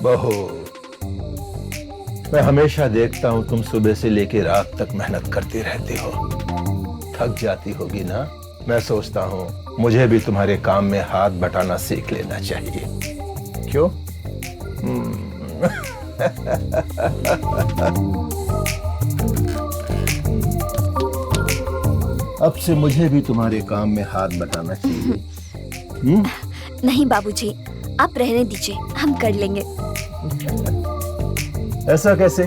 बहू, मैं हमेशा देखता हूँ तुम सुबह से लेकर रात तक मेहनत करती रहती हो, थक जाती होगी ना। मैं सोचता हूँ मुझे भी तुम्हारे काम में हाथ बटाना सीख लेना चाहिए, क्यों? अब से मुझे भी तुम्हारे काम में हाथ बटाना चाहिए। नहीं बाबूजी, आप रहने दीजिए, हम कर लेंगे। ऐसा कैसे?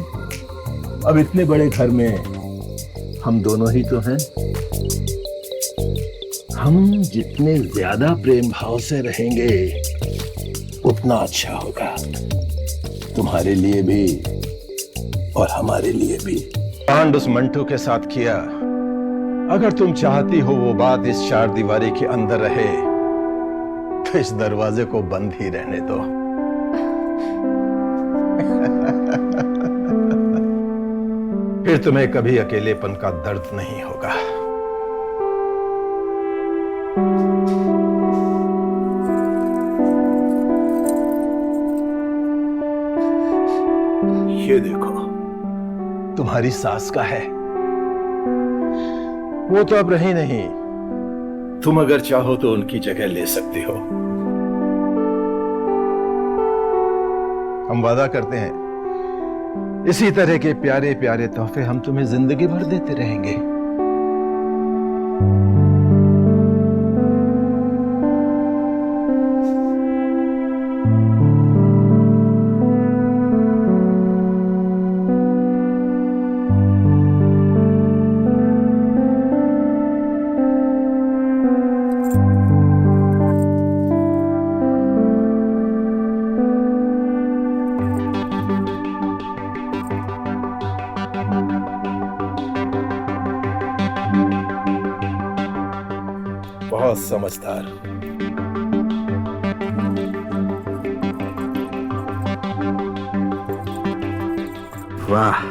अब इतने बड़े घर में हम दोनों ही तो हैं। हम जितने ज्यादा प्रेम भाव से रहेंगे उतना अच्छा होगा, तुम्हारे लिए भी और हमारे लिए भी। कांड उस मंटू के साथ किया, अगर तुम चाहती हो वो बात इस चार दीवारी के अंदर रहे तो इस दरवाजे को बंद ही रहने दो। फिर तुम्हें कभी अकेलेपन का दर्द नहीं होगा। ये देखो, तुम्हारी सास का है। वो तो अब रही नहीं, तुम अगर चाहो तो उनकी जगह ले सकती हो। हम वादा करते हैं इसी तरह के प्यारे प्यारे तोहफे हम तुम्हें जिंदगी भर देते रहेंगे। बहुत समझदार हो। वाह,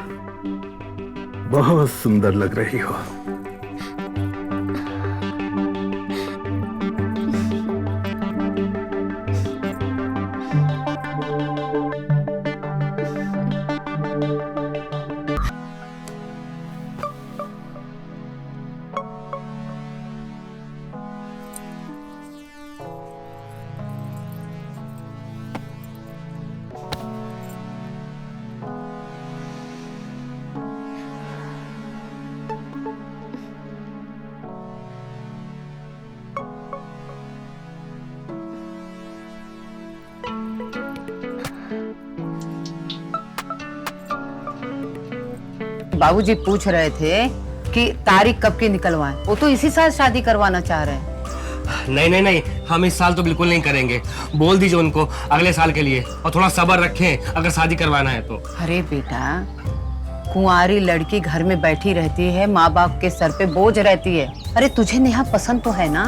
बहुत सुंदर लग रही हो। बाबूजी पूछ रहे थे कि तारीख कब की निकलवाएं। वो तो इसी साल शादी करवाना चाह रहे हैं। नहीं नहीं नहीं, हम इस साल तो बिल्कुल नहीं करेंगे। बोल दीजिए उनको अगले साल के लिए, और थोड़ा सब्र रखें अगर शादी करवाना है तो। अरे बेटा, कुंवारी लड़की घर में बैठी रहती है, माँ बाप के सर पे बोझ रहती है। अरे तुझे नेहा पसंद तो है ना?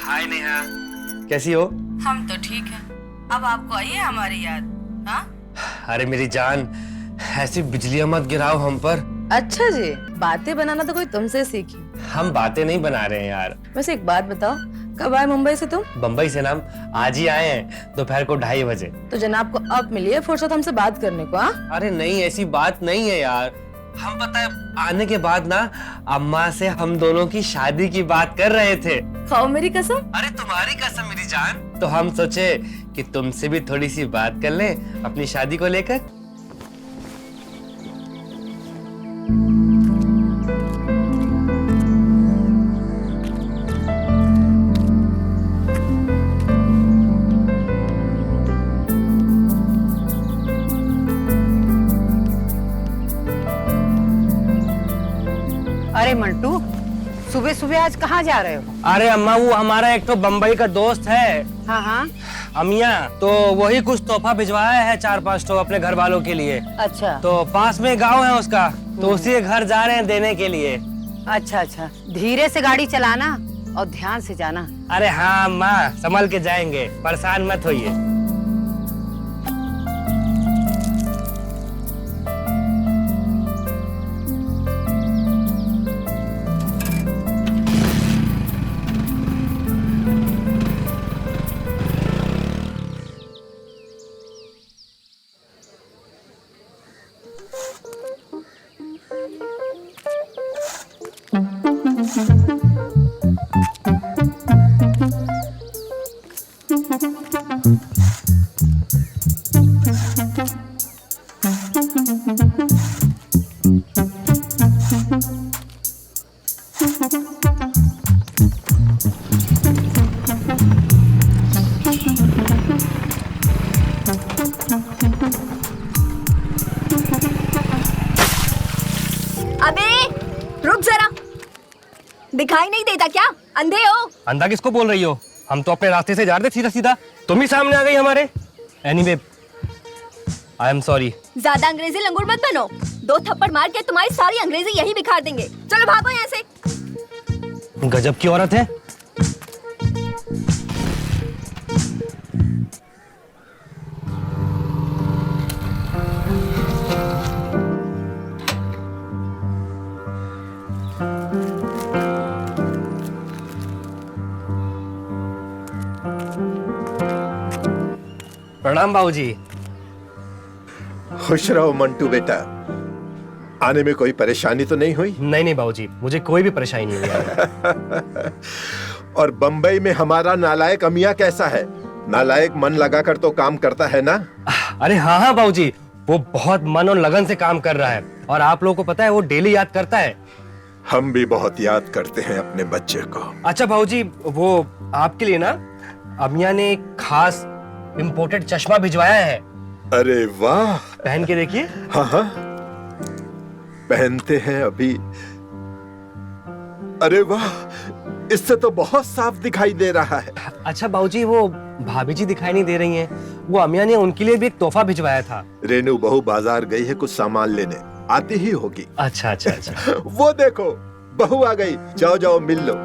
हाय नेहा, कैसी हो? हम तो ठीक हैं। अब आपको आई है हमारी याद? हाँ? अरे मेरी जान, ऐसी बिजलियां मत गिराओ हम पर। अच्छा जी, बातें बनाना तो कोई तुमसे सीखी। हम बातें नहीं बना रहे हैं यार। वैसे एक बात बताओ, कब आए मुंबई से तुम? बम्बई से नाम आज ही आए हैं, दोपहर को 2:30 बजे। तो जनाब को अब मिली है फुर्सत हमसे बात करने को? हाँ? अरे नहीं, ऐसी बात नहीं है यार। हम पता है आने के बाद ना अम्मा से हम दोनों की शादी की बात कर रहे थे। खाओ मेरी कसम। अरे तुम्हारी कसम मेरी जान। तो हम सोचे कि तुमसे भी थोड़ी सी बात कर लें अपनी शादी को लेकर। अरे मंटू, सुबह सुबह आज कहाँ जा रहे हो? अरे अम्मा, वो हमारा एक तो बम्बई का दोस्त है हाँ हाँ। अमिया, तो वही कुछ तोहफा भिजवाया है 4-5 तो अपने घर वालों के लिए। अच्छा तो पास में गांव है उसका, तो उसी के घर जा रहे हैं देने के लिए। अच्छा अच्छा, धीरे से गाड़ी चलाना और ध्यान से जाना। अरे हाँ अम्मा, संभल के जाएंगे, परेशान मत होइए। अबे रुक जरा, दिखाई नहीं देता क्या? अंधे हो? अंधा किसको बोल रही हो? हम तो अपने रास्ते से जा रहे थे सीधा सीधा, तुम ही सामने आ गई हमारे। Anyway, I am sorry. ज्यादा अंग्रेजी लंगूर मत बनो, 2 थप्पड़ मार के तुम्हारी सारी अंग्रेजी यही बिखार देंगे। चलो भागो यहाँ से। गजब की औरत है। प्रणाम बाबूजी। खुश रहो मंटू बेटा। आने में कोई परेशानी तो नहीं हुई? नहीं नहीं बाबूजी, मुझे कोई भी परेशानी नहीं हुई। और बंबई में हमारा नालायक अमिया कैसा है? नालायक मन लगाकर तो काम करता है ना? अरे हाँ हाँ बाबूजी, वो बहुत मन और लगन से काम कर रहा है, और आप लोगों को पता है वो डेली याद करता है। हम भी बहुत याद करते हैं अपने बच्चे को। अच्छा बाबूजी, वो आपके लिए ना अमिया ने एक खास इम्पोर्टेड चश्मा भिजवाया है। अरे वाह, पहन के देखिए। हाँ हाँ, पहनते हैं अभी। अरे वाह, इससे तो बहुत साफ दिखाई दे रहा है। अच्छा बाबूजी, वो भाभी जी दिखाई नहीं दे रही हैं, वो अमिया ने उनके लिए भी एक तोहफा भिजवाया था। रेनू बहू बाजार गई है कुछ सामान लेने, आती ही होगी। अच्छा अच्छा अच्छा। वो देखो, बहू आ गई, जाओ जाओ मिल लो।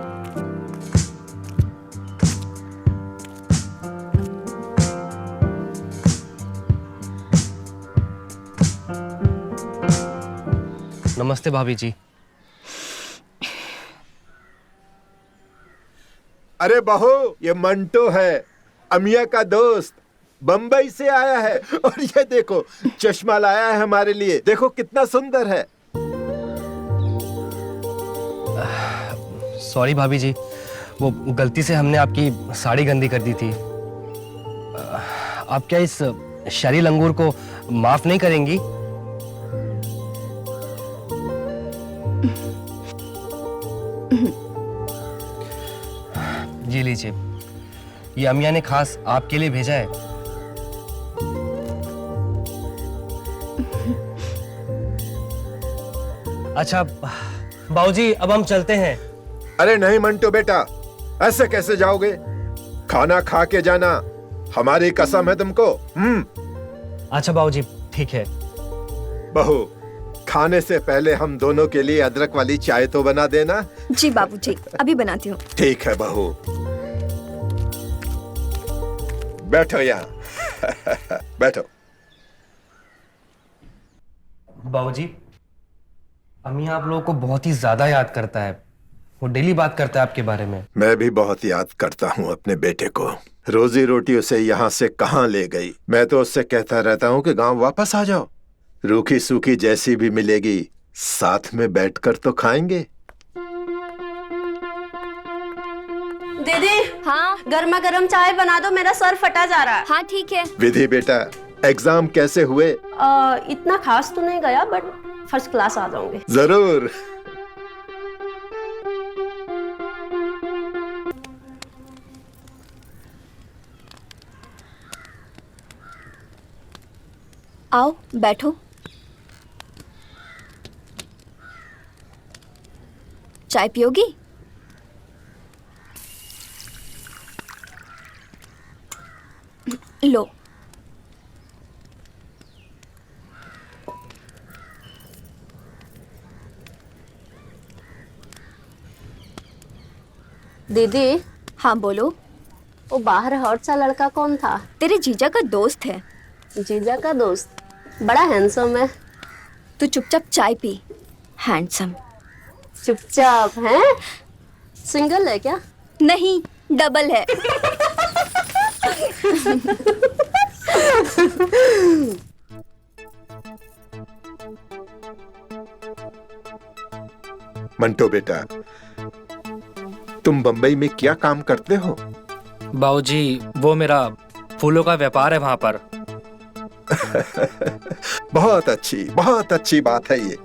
नमस्ते भाभी जी। अरे बहू, ये मंटो है, अमिया का दोस्त, बंबई से आया है। और ये देखो, चश्मा लाया है हमारे लिए, देखो कितना सुंदर है। सॉरी भाभी जी, वो गलती से हमने आपकी साड़ी गंदी कर दी थी। आप क्या इस शरी लंगूर को माफ नहीं करेंगी? जी लीजिए, ये अमिया ने खास आपके लिए भेजा है। अच्छा बाबूजी, अब हम चलते हैं। अरे नहीं मंटो बेटा, ऐसे कैसे जाओगे? खाना खा के जाना, हमारी कसम है तुमको। अच्छा बाबूजी, ठीक है। बहू, खाने से पहले हम दोनों के लिए अदरक वाली चाय तो बना देना। जी बाबूजी, अभी बनाती हूँ। ठीक है बहू, बैठो यहाँ। बैठो। बाबूजी, अम्मी आप लोगों को बहुत ही ज्यादा याद करता है, वो डेली बात करता है आपके बारे में। मैं भी बहुत याद करता हूँ अपने बेटे को। रोजी रोटी उसे यहाँ से कहाँ ले गई। मैं तो उससे कहता रहता हूँ कि गांव वापस आ जाओ, रूखी सूखी जैसी भी मिलेगी साथ में बैठकर तो खाएंगे। दीदी, हाँ गर्मा गर्म चाय बना दो, मेरा सर फटा जा रहा है। हाँ ठीक है। विधि बेटा, एग्जाम कैसे हुए? इतना खास तो नहीं गया, बट फर्स्ट क्लास आ जाऊंगे। जरूर। आओ बैठो। चाय पियोगी? लो। दीदी, हाँ बोलो। वो बाहर हॉट सा लड़का कौन था? तेरे जीजा का दोस्त है। जीजा का दोस्त? बड़ा हैंडसम है। तू चुपचाप चाय पी। हैंडसम? चुपचाप है? सिंगल है क्या? नहीं, डबल है। मंटो बेटा, तुम बंबई में क्या काम करते हो? बाबूजी, वो मेरा फूलों का व्यापार है वहां पर। बहुत अच्छी बात है ये।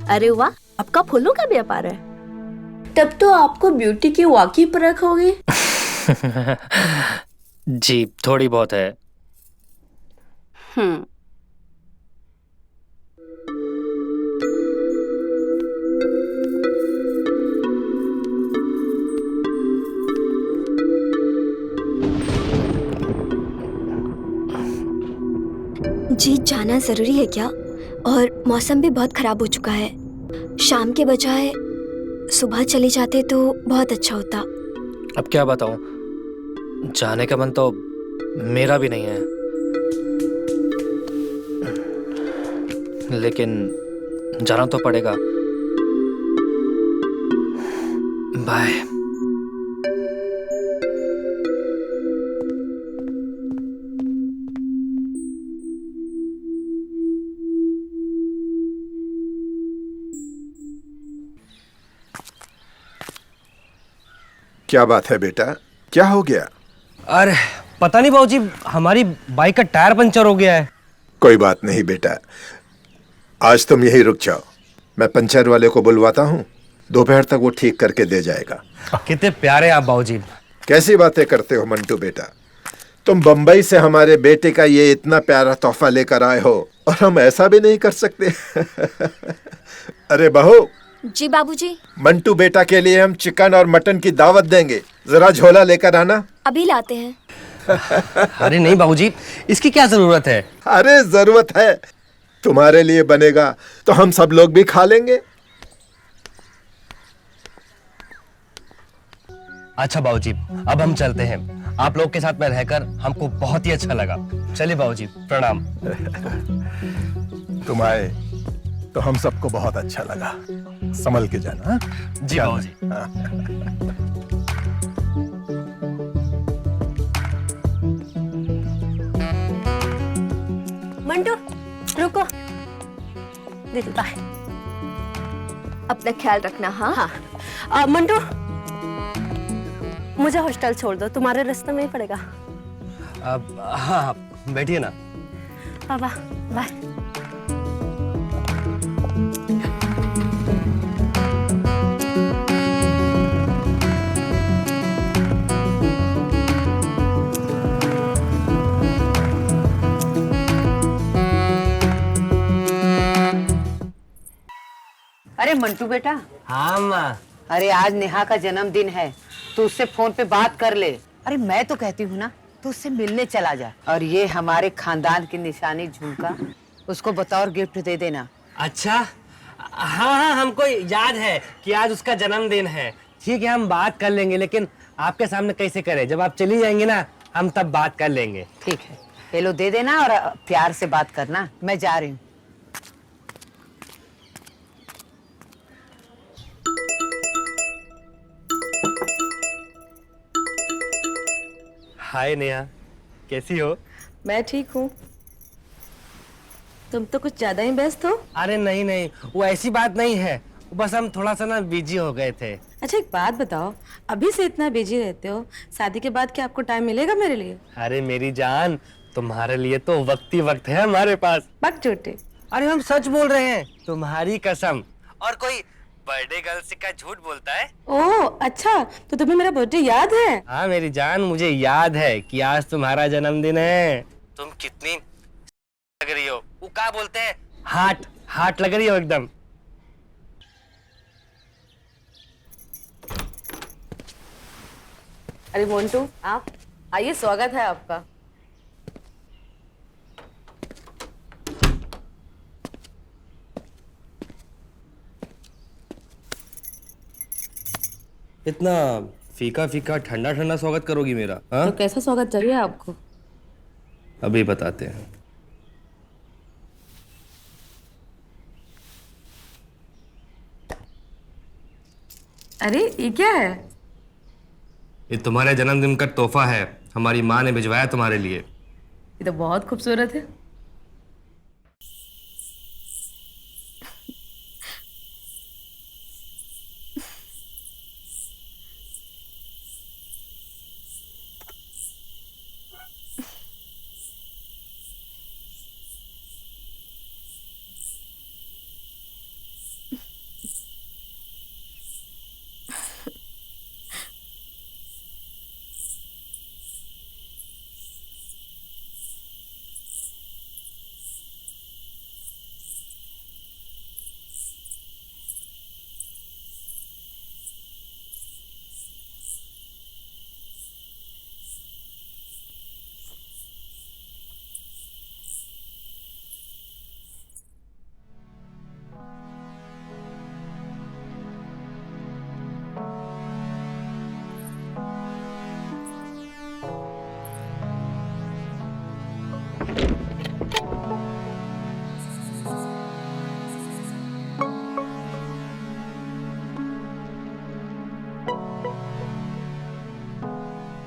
अरे वाह, आपका फूलों का व्यापार है? तब तो आपको ब्यूटी की वाकई परख होगी। जी, थोड़ी बहुत है। जी, जाना जरूरी है क्या? और मौसम भी बहुत खराब हो चुका है। शाम के बजाय सुबह चले जाते तो बहुत अच्छा होता। अब क्या बताऊं, जाने का मन तो मेरा भी नहीं है, लेकिन जाना तो पड़ेगा। बाय। क्या बात है बेटा, क्या हो गया? अरे पता नहीं बाबूजी, हमारी बाइक का टायर पंचर हो गया है। कोई बात नहीं बेटा, आज तुम यहीं रुक जाओ, मैं पंचर वाले को बुलवाता हूँ, दोपहर तक वो ठीक करके दे जाएगा। कितने प्यारे आप बाबूजी। कैसी बातें करते हो मंटू बेटा, तुम बंबई से हमारे बेटे का ये इतना प्यारा तोहफा लेकर आए हो और हम ऐसा भी नहीं कर सकते। अरे बहू। जी बाबूजी। मंटू बेटा के लिए हम चिकन और मटन की दावत देंगे, जरा झोला लेकर आना। अभी लाते हैं। अरे नहीं बाबूजी, इसकी क्या जरूरत है? अरे जरूरत है, तुम्हारे लिए बनेगा तो हम सब लोग भी खा लेंगे। अच्छा बाबूजी, अब हम चलते हैं। आप लोग के साथ में रहकर हमको बहुत ही अच्छा लगा। चलिए बाबूजी, प्रणाम। तुम आए तो हम सबको बहुत अच्छा लगा। संभल के जाना। हाँ? जी बाबूजी। मंटू, रुको। दीदी बाय। अपना ख्याल रखना। हाँ हाँ। मंटू, मुझे हॉस्टल छोड़ दो, तुम्हारे रास्ते में ही पड़ेगा। अब हाँ, बैठिए ना। बाबा बाय। अरे मंटू बेटा। हाँ माँ। अरे आज नेहा का जन्मदिन है, तो उससे फोन पे बात कर ले। अरे मैं तो कहती हूँ ना, तो उससे मिलने चला जा। और ये हमारे खानदान की निशानी झुमका, उसको बतौर गिफ्ट दे देना। अच्छा, हाँ हाँ, हमको याद है कि आज उसका जन्मदिन है। ठीक है, हम बात कर लेंगे, लेकिन आपके सामने कैसे करें? जब आप चली जाएंगे ना, हम तब बात कर लेंगे। ठीक है, ये लो दे देना और प्यार से बात करना। मैं जा रही हूँ। हाय नेहा, कैसी हो? मैं ठीक हूँ। तुम तो कुछ ज्यादा ही व्यस्त हो। अरे नहीं नहीं, वो ऐसी बात नहीं है, बस हम थोड़ा सा ना बिजी हो गए थे। अच्छा एक बात बताओ, अभी से इतना बिजी रहते हो, शादी के बाद क्या आपको टाइम मिलेगा मेरे लिए? अरे मेरी जान, तुम्हारे लिए तो वक्त ही वक्त है हमारे पास। बक झूठे। अरे हम सच बोल रहे हैं, तुम्हारी कसम। और कोई बर्थडे गर्ल से क्या झूठ बोलता है? ओह अच्छा, तो तुम्हें मेरा बर्थडे याद है? हाँ मेरी जान, मुझे याद है कि आज तुम्हारा जन्मदिन है। तुम कितनी लग रही हो, वो क्या बोलते हैं, हार्ट हार्ट लग रही हो एकदम। अरे मोन्टू, आप आइए, स्वागत है आपका। इतना फीका फीका ठंडा ठंडा स्वागत करोगी मेरा? हाँ, तो कैसा स्वागत चाहिए आपको? अभी बताते हैं। अरे ये क्या है? ये तुम्हारे जन्मदिन का तोहफा है, हमारी माँ ने भिजवाया तुम्हारे लिए। ये तो बहुत खूबसूरत है।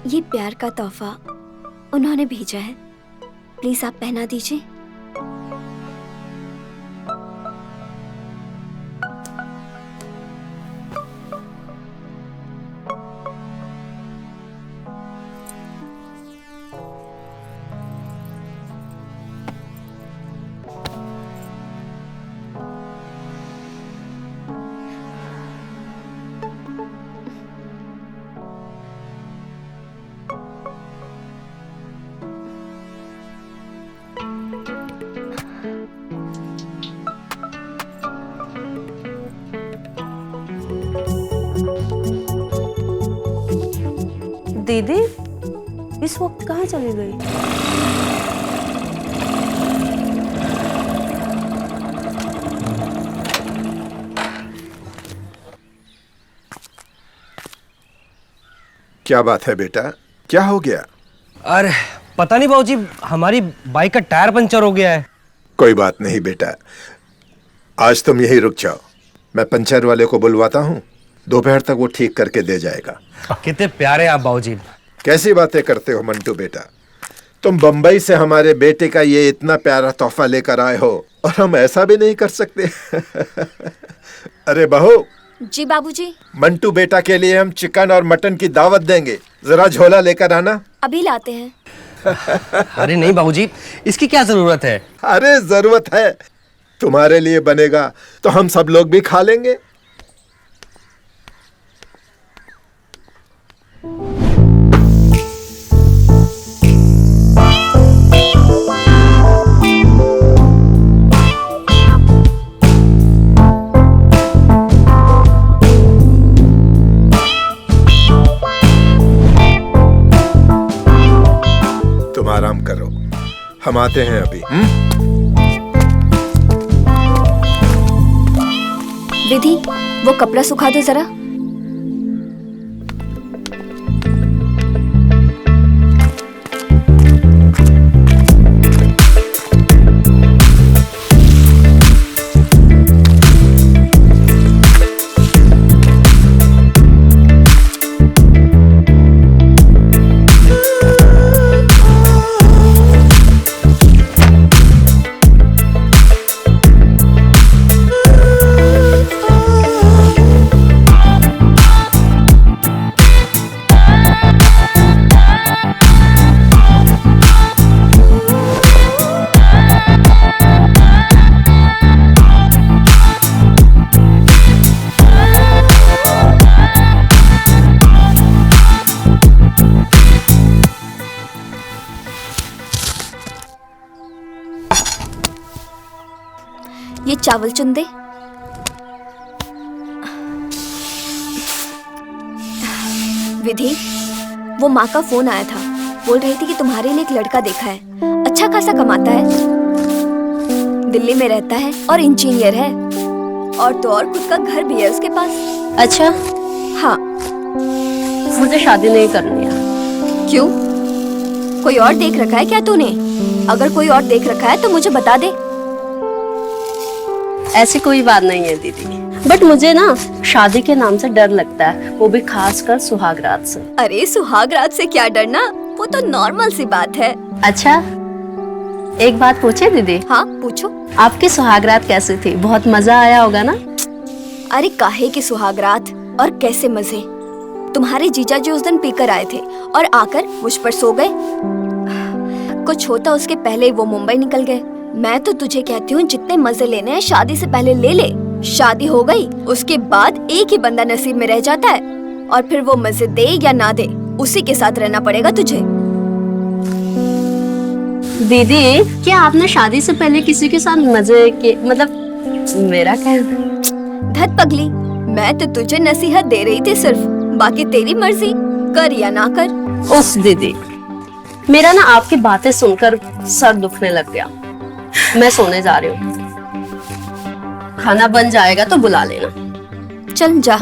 ये प्यार का तोहफा उन्होंने भेजा है, प्लीज आप पहना दीजिए। दीदी इस वक्त कहाँ चली गई? क्या बात है बेटा, क्या हो गया? अरे पता नहीं बाबूजी, हमारी बाइक का टायर पंचर हो गया है। कोई बात नहीं बेटा, आज तुम यहीं रुक जाओ, मैं पंचर वाले को बुलवाता हूँ, दोपहर तक वो ठीक करके दे जाएगा। कितने प्यारे आप बाबूजी। कैसी बातें करते हो मंटू बेटा, तुम बंबई से हमारे बेटे का ये इतना प्यारा तोहफा लेकर आए हो और हम ऐसा भी नहीं कर सकते। अरे बहू। जी बाबूजी। मंटू बेटा के लिए हम चिकन और मटन की दावत देंगे, जरा झोला लेकर आना। अभी लाते हैं। अरे नहीं बाबूजी, इसकी क्या जरूरत है? अरे जरूरत है, तुम्हारे लिए बनेगा तो हम सब लोग भी खा लेंगे। तुम आराम करो, हम आते हैं अभी। विधि, वो कपड़ा सुखा दो जरा। ये चावल चुन दे। विधि, वो माँ का फोन आया था, बोल रही थी कि तुम्हारे लिए एक लड़का देखा है, अच्छा खासा कमाता है, दिल्ली में रहता है और इंजीनियर है, और तो और खुद का घर भी है उसके पास। अच्छा, हाँ। मुझे शादी नहीं करनी है। क्यों? कोई और देख रखा है क्या तूने? अगर कोई और देख रखा है तो मुझे बता दे। ऐसी कोई बात नहीं है दीदी, बट मुझे ना शादी के नाम से डर लगता है, वो भी खासकर सुहागरात से। अरे सुहागरात से क्या डरना, वो तो नॉर्मल सी बात है। अच्छा, एक बात पूछे दीदी? हाँ पूछो। आपकी सुहागरात कैसी थी? बहुत मजा आया होगा ना? अरे काहे की सुहागरात और कैसे मजे। तुम्हारे जीजा जी उस दिन पीकर आए थे और आकर मुझ पर सो गए। कुछ होता उसके पहले वो मुंबई निकल गए। मैं तो तुझे कहती हूँ जितने मजे लेने हैं शादी से पहले ले ले। शादी हो गई, उसके बाद एक ही बंदा नसीब में रह जाता है, और फिर वो मजे दे या ना दे उसी के साथ रहना पड़ेगा तुझे। दीदी, क्या आपने शादी से पहले किसी के साथ मजे के, मतलब मेरा कहना। धत पगली, मैं तो तुझे नसीहत दे रही थी सिर्फ, बाकी तेरी मर्जी, कर या ना कर। उस दीदी, मेरा ना आपकी बातें सुनकर सर दुखने लग गया। मैं सोने जा रही हूँ, खाना बन जाएगा तो बुला लेना। चल जा।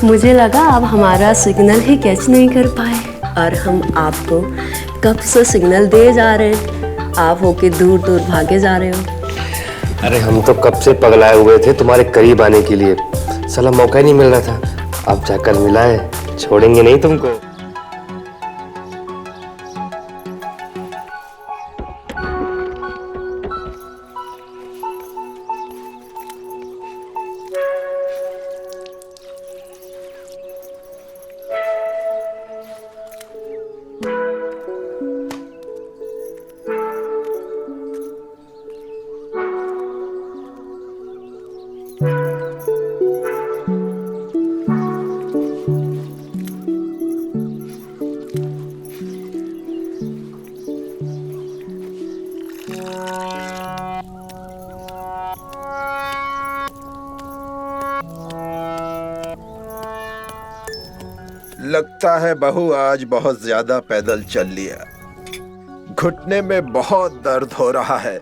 मुझे लगा आप हमारा सिग्नल ही कैच नहीं कर पाए, और हम आपको कब से सिग्नल दे जा रहे हैं, आप होके दूर दूर भागे जा रहे हो। अरे हम तो कब से पगलाए हुए थे तुम्हारे करीब आने के लिए, साला मौका ही नहीं मिल रहा था। अब जाकर मिलाए, छोड़ेंगे नहीं तुमको। लगता है बहू आज बहुत ज्यादा पैदल चल लिया, घुटने में बहुत दर्द हो रहा है।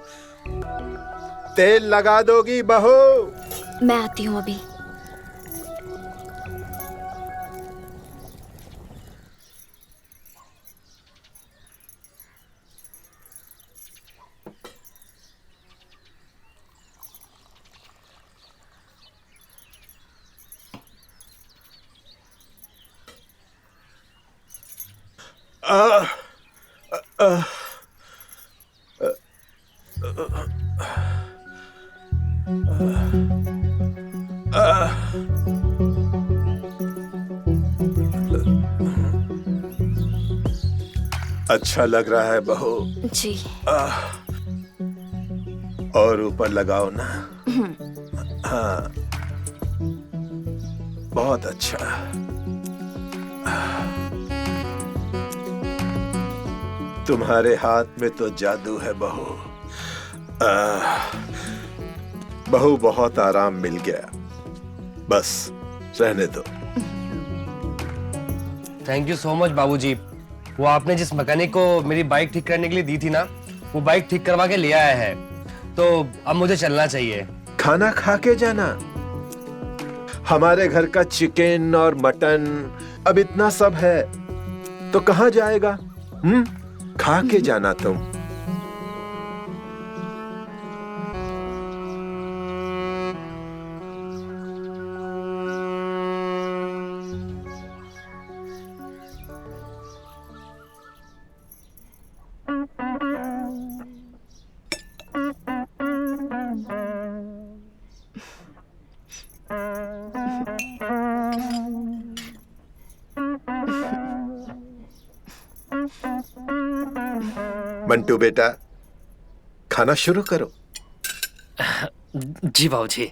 तेल लगा दोगी बहू? मैं आती हूँ अभी। अच्छा लग रहा है बहू? जी। और ऊपर लगाओ ना। हाँ, बहुत अच्छा। तुम्हारे हाथ में तो जादू है बहू। बहू बहुत आराम मिल गया, बस रहने दो। थैंक यू सो मच बाबूजी। वो आपने जिस मैकेनिक को मेरी बाइक ठीक करने के लिए दी थी ना, वो बाइक ठीक करवा के ले आया है, तो अब मुझे चलना चाहिए। खाना खा के जाना। हमारे घर का चिकन और मटन अब इतना सब है तो कहाँ जाएगा? खा के जाना तुम। मंटू बेटा, खाना शुरू करो। जी बाबूजी।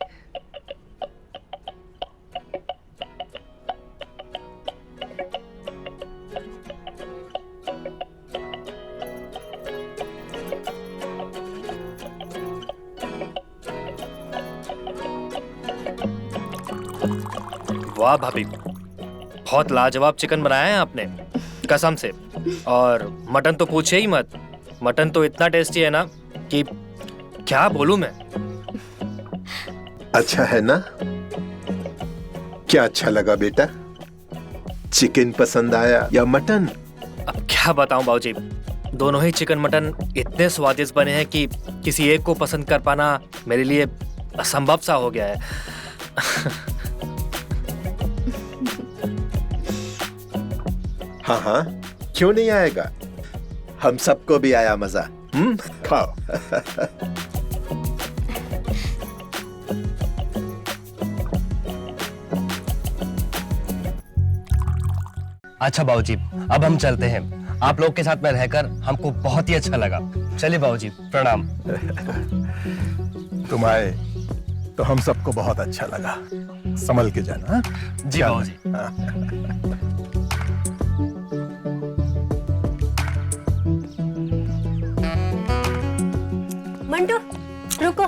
वाह भाभी, बहुत लाजवाब चिकन बनाया है आपने, कसम से। और मटन तो पूछे ही मत, मटन तो इतना टेस्टी है ना कि क्या बोलूं मैं। अच्छा है ना? क्या अच्छा लगा बेटा? चिकन पसंद आया या मटन? अब क्या बताऊं बाबूजी, दोनों ही चिकन मटन इतने स्वादिष्ट बने हैं कि किसी एक को पसंद कर पाना मेरे लिए असंभव सा हो गया है। हाँ हाँ, क्यों नहीं आएगा? हम सबको भी आया मजा। खाओ। अच्छा बाबूजी, अब हम चलते हैं। आप लोग के साथ में रहकर हमको बहुत ही अच्छा लगा। चलिए बाबूजी, प्रणाम। तुम आए तो हम सबको बहुत अच्छा लगा। संभल के जाना। हाँ? जी बाबूजी। मंटू रुको।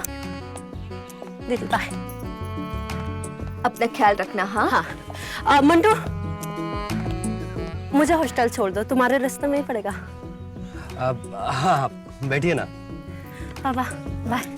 दीदी बाय। अपना ख्याल रखना। हाँ हाँ मंटू, मुझे हॉस्टल छोड़ दो, तुम्हारे रास्ते में ही पड़ेगा। अब हाँ, बैठिए ना। बाबा बाय।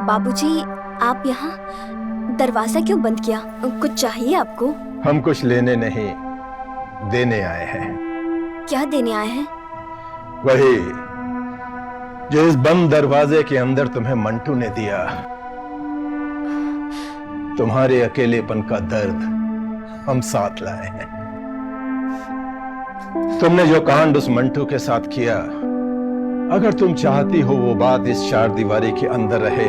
बाबूजी, आप यहाँ दरवाजा क्यों बंद किया? कुछ चाहिए आपको? हम कुछ लेने नहीं, देने आए हैं। क्या देने आए हैं? वही जो इस बंद दरवाजे के अंदर तुम्हें मंटू ने दिया। तुम्हारे अकेलेपन का दर्द हम साथ लाए हैं। तुमने जो कांड उस मंटू के साथ किया, अगर तुम चाहती हो वो बात इस चार दीवारी के अंदर रहे,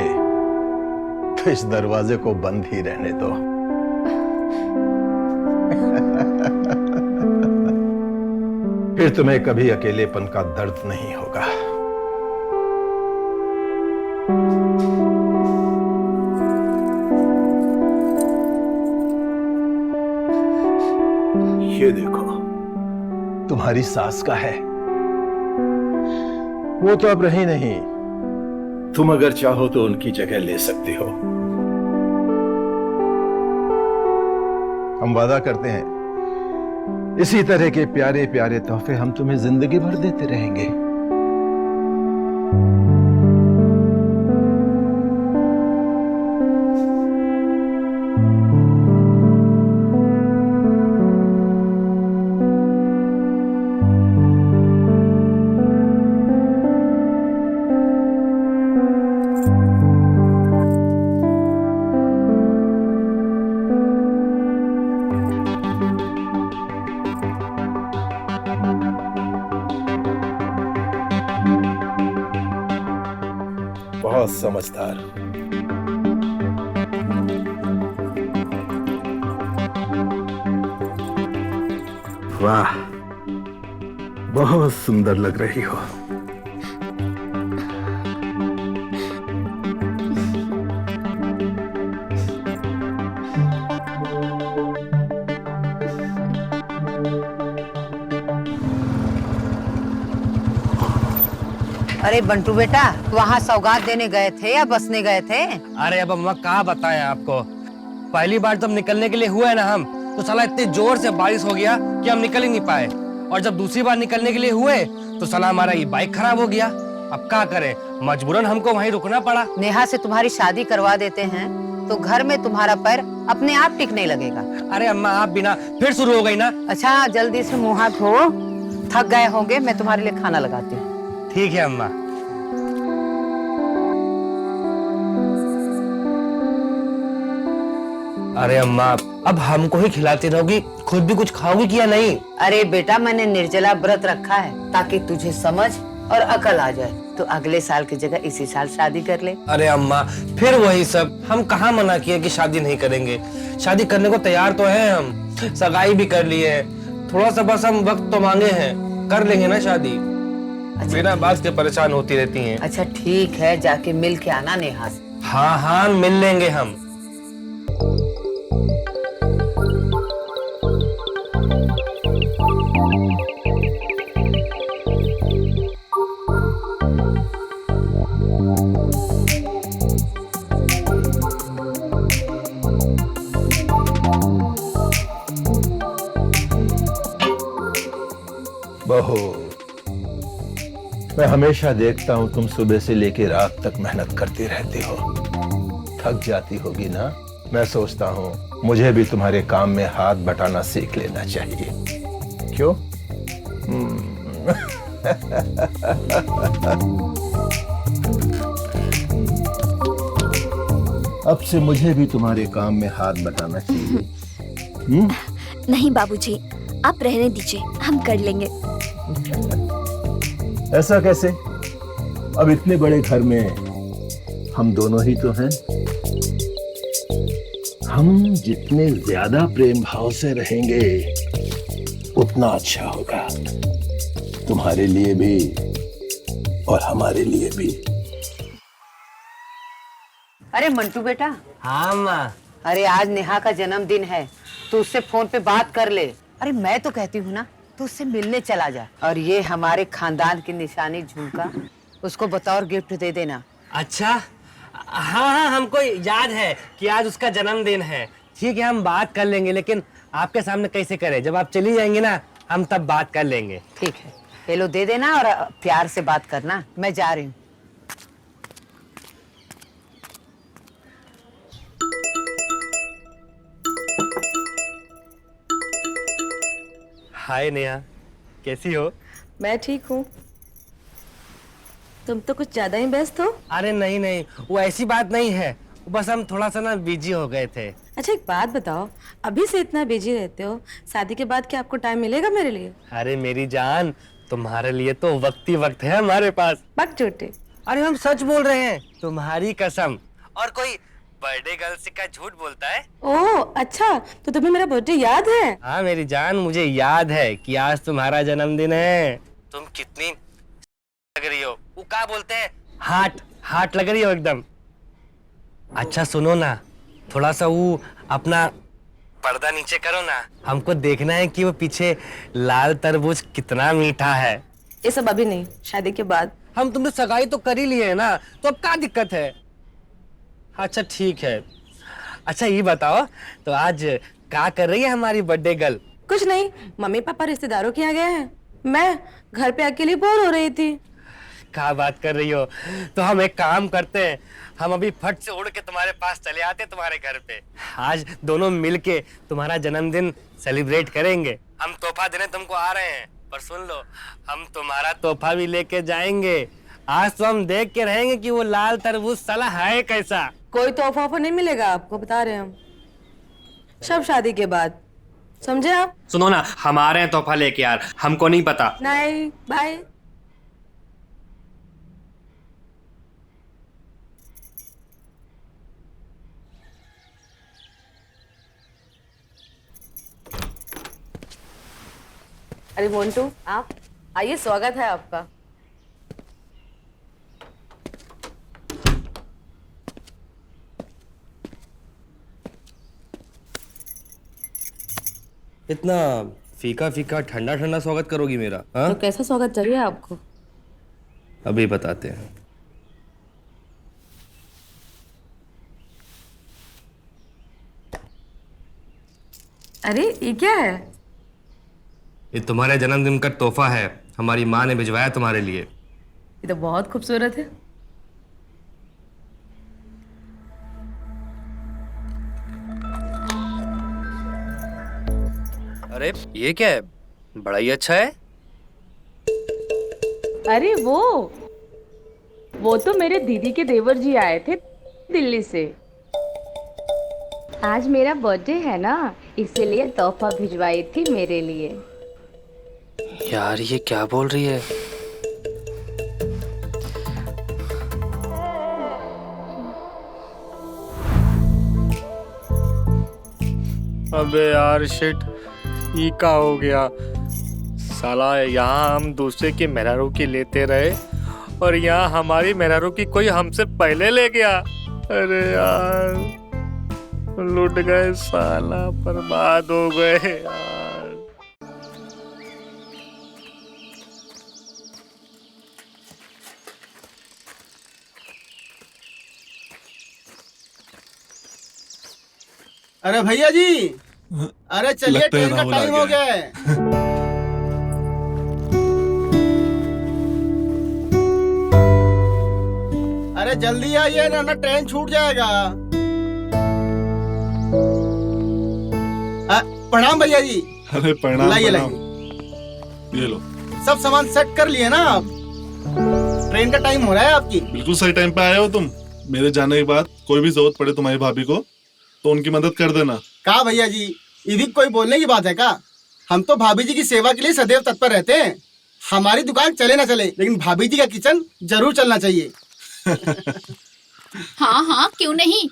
तो इस दरवाजे को बंद ही रहने दो। फिर तुम्हें कभी अकेलेपन का दर्द नहीं होगा। ये देखो, तुम्हारी सास का है। वो तो अब रही नहीं, तुम अगर चाहो तो उनकी जगह ले सकती हो। हम वादा करते हैं, इसी तरह के प्यारे प्यारे तोहफे हम तुम्हें जिंदगी भर देते रहेंगे। बहुत समझदार। वाह, बहुत सुंदर लग रही हो। अरे बंटू बेटा, वहाँ सौगात देने गए थे या बसने गए थे? अरे अब अम्मा कहाँ बताएं आपको, पहली बार जब निकलने के लिए हुआ है ना हम, तो साला इतने जोर से बारिश हो गया कि हम निकल ही नहीं पाए, और जब दूसरी बार निकलने के लिए हुए तो साला हमारा ये बाइक खराब हो गया। अब क्या करें, मजबूरन हमको वहीं रुकना पड़ा। नेहा से तुम्हारी शादी करवा देते हैं तो घर में तुम्हारा पैर अपने आप टिकने लगेगा। अरे अम्मा, आप बिना फिर शुरू हो गई ना। अच्छा जल्दी से मुंह हाथ धो, थक गए होंगे, मैं तुम्हारे लिए खाना लगाती हूँ। ठीक है अम्मा। अरे अम्मा, अब हमको ही खिलाती रहोगी, खुद भी कुछ खाओगी कि या नहीं? अरे बेटा, मैंने निर्जला व्रत रखा है ताकि तुझे समझ और अकल आ जाए, तो अगले साल की जगह इसी साल शादी कर ले। अरे अम्मा, फिर वही सब। हम कहाँ मना किए कि शादी नहीं करेंगे, शादी करने को तैयार तो हैं हम, सगाई भी कर लिए है। थोड़ा सा बस हम वक्त तो मांगे हैं, कर लेंगे ना शादी। बिना बात के परेशान होती रहती हैं। अच्छा ठीक है, जाके मिल के आना नेहा से। हाँ हाँ, मिल लेंगे हम। बहू, मैं हमेशा देखता हूं तुम सुबह से लेकर रात तक मेहनत करती रहती हो, थक जाती होगी ना। मैं सोचता हूं मुझे भी तुम्हारे काम में हाथ बटाना सीख लेना चाहिए, क्यों? अब से मुझे भी तुम्हारे काम में हाथ बटाना चाहिए। नहीं बाबूजी, आप रहने दीजिए, हम कर लेंगे। ऐसा कैसे? अब इतने बड़े घर में हम दोनों ही तो हैं। हम जितने ज्यादा प्रेम भाव से रहेंगे उतना अच्छा होगा, तुम्हारे लिए भी और हमारे लिए भी। अरे मंटू बेटा। हाँ अम्मा। अरे आज नेहा का जन्मदिन है, तो उससे फोन पे बात कर ले। अरे मैं तो कहती हूँ ना, तो उससे मिलने चला जा। और ये हमारे खानदान की निशानी झुमका उसको बतौर गिफ्ट दे देना। अच्छा, हाँ हाँ, हमको याद है कि आज उसका जन्मदिन है। ठीक है, हम बात कर लेंगे, लेकिन आपके सामने कैसे करें? जब आप चली जाएंगी ना, हम तब बात कर लेंगे। ठीक है, ये लो दे देना और प्यार से बात करना। मैं जा रही हूँ। हाय नेहा, कैसी हो? मैं ठीक हूँ। तुम तो कुछ ज्यादा ही व्यस्त हो। अरे नहीं नहीं, वो ऐसी बात नहीं है, बस हम थोड़ा सा ना बिजी हो गए थे। अच्छा एक बात बताओ, अभी से इतना बिजी रहते हो, शादी के बाद क्या आपको टाइम मिलेगा मेरे लिए? अरे मेरी जान, तुम्हारे लिए तो वक्त ही वक्त है हमारे पास। बक झूठे। अरे हम सच बोल रहे हैं, तुम्हारी कसम। और कोई बर्थडे गर्ल से क्या झूठ बोलता है? ओह अच्छा, तो तुम्हें मेरा बर्थडे याद है? हाँ मेरी जान, मुझे याद है कि आज तुम्हारा जन्मदिन है। तुम कितनी लग रही हो, वो क्या बोलते हैं, हाट हाट लग रही हो एकदम। अच्छा सुनो ना, थोड़ा सा वो अपना पर्दा नीचे करो ना, हमको देखना है कि वो पीछे लाल तरबूज कितना मीठा है। ये सब अभी नहीं, शादी के बाद। हम तुमने सगाई तो कर ही लिए है ना, तो अब क्या दिक्कत है? अच्छा ठीक है। अच्छा ये बताओ, तो आज क्या कर रही है हमारी बर्थडे गर्ल? कुछ नहीं, मम्मी पापा रिश्तेदारों के यहाँ गए हैं, मैं घर पे अकेली बोर हो रही थी। क्या बात कर रही हो? तो हम एक काम करते हैं, हम अभी फट से उड़ के तुम्हारे पास चले आते हैं, तुम्हारे घर पे। आज दोनों मिलके तुम्हारा जन्मदिन सेलिब्रेट करेंगे। हम तोहफा देने तुमको आ रहे हैं, पर सुन लो, हम तुम्हारा तोहफा भी लेके जाएंगे। आज तो हम देख के रहेंगे कि वो लाल तरबूज साला है कैसा। कोई तोहफा वोफा नहीं मिलेगा आपको, बता रहे हैं हम, सब शादी के बाद, समझे आप? सुनो ना, हम आ रहे हैं तोहफा लेके यार, हमको नहीं पता। नहीं, बाय। अरे मोन्टू, आप आइए, स्वागत है आपका। इतना फीका फीका ठंडा ठंडा स्वागत करोगी मेरा? हाँ, तो कैसा स्वागत चाहिए आपको? अभी बताते हैं। अरे ये क्या है? ये तुम्हारे जन्मदिन का तोहफा है, हमारी माँ ने भिजवाया तुम्हारे लिए। ये तो बहुत खूबसूरत है। अरे ये क्या है, बड़ा ही अच्छा है। अरे वो तो मेरे दीदी के देवर जी आए थे दिल्ली से। आज मेरा बर्थडे है ना, इसीलिए तोहफा भिजवाई थी मेरे लिए। यार ये क्या बोल रही है? अबे यार शिट, ये क्या हो गया साला। यहाँ हम दूसरे के मेहरारू की लेते रहे और यहाँ हमारी मेहरारू की कोई हमसे पहले ले गया। अरे यार लूट गए साला, बर्बाद हो गए यार। अरे भैया जी, अरे चलिए, ट्रेन का टाइम हो गया है। अरे जल्दी आइए ना, ट्रेन छूट जाएगा। प्रणाम भैया जी। अरे प्रणाम। लाइए ये लो। सब सामान सेट कर लिए ना आप? ट्रेन का टाइम हो रहा है आपकी। बिल्कुल सही टाइम पे आए हो तुम। मेरे जाने के बाद कोई भी जरूरत पड़े तुम्हारी भाभी को तो उनकी मदद कर देना। कहा भैया जी, ये भी कोई बोलने की बात है का? हम तो भाभी जी की सेवा के लिए सदैव तत्पर रहते हैं। हमारी दुकान चले ना चले, लेकिन भाभी जी का किचन जरूर चलना चाहिए। हाँ हाँ क्यों नहीं।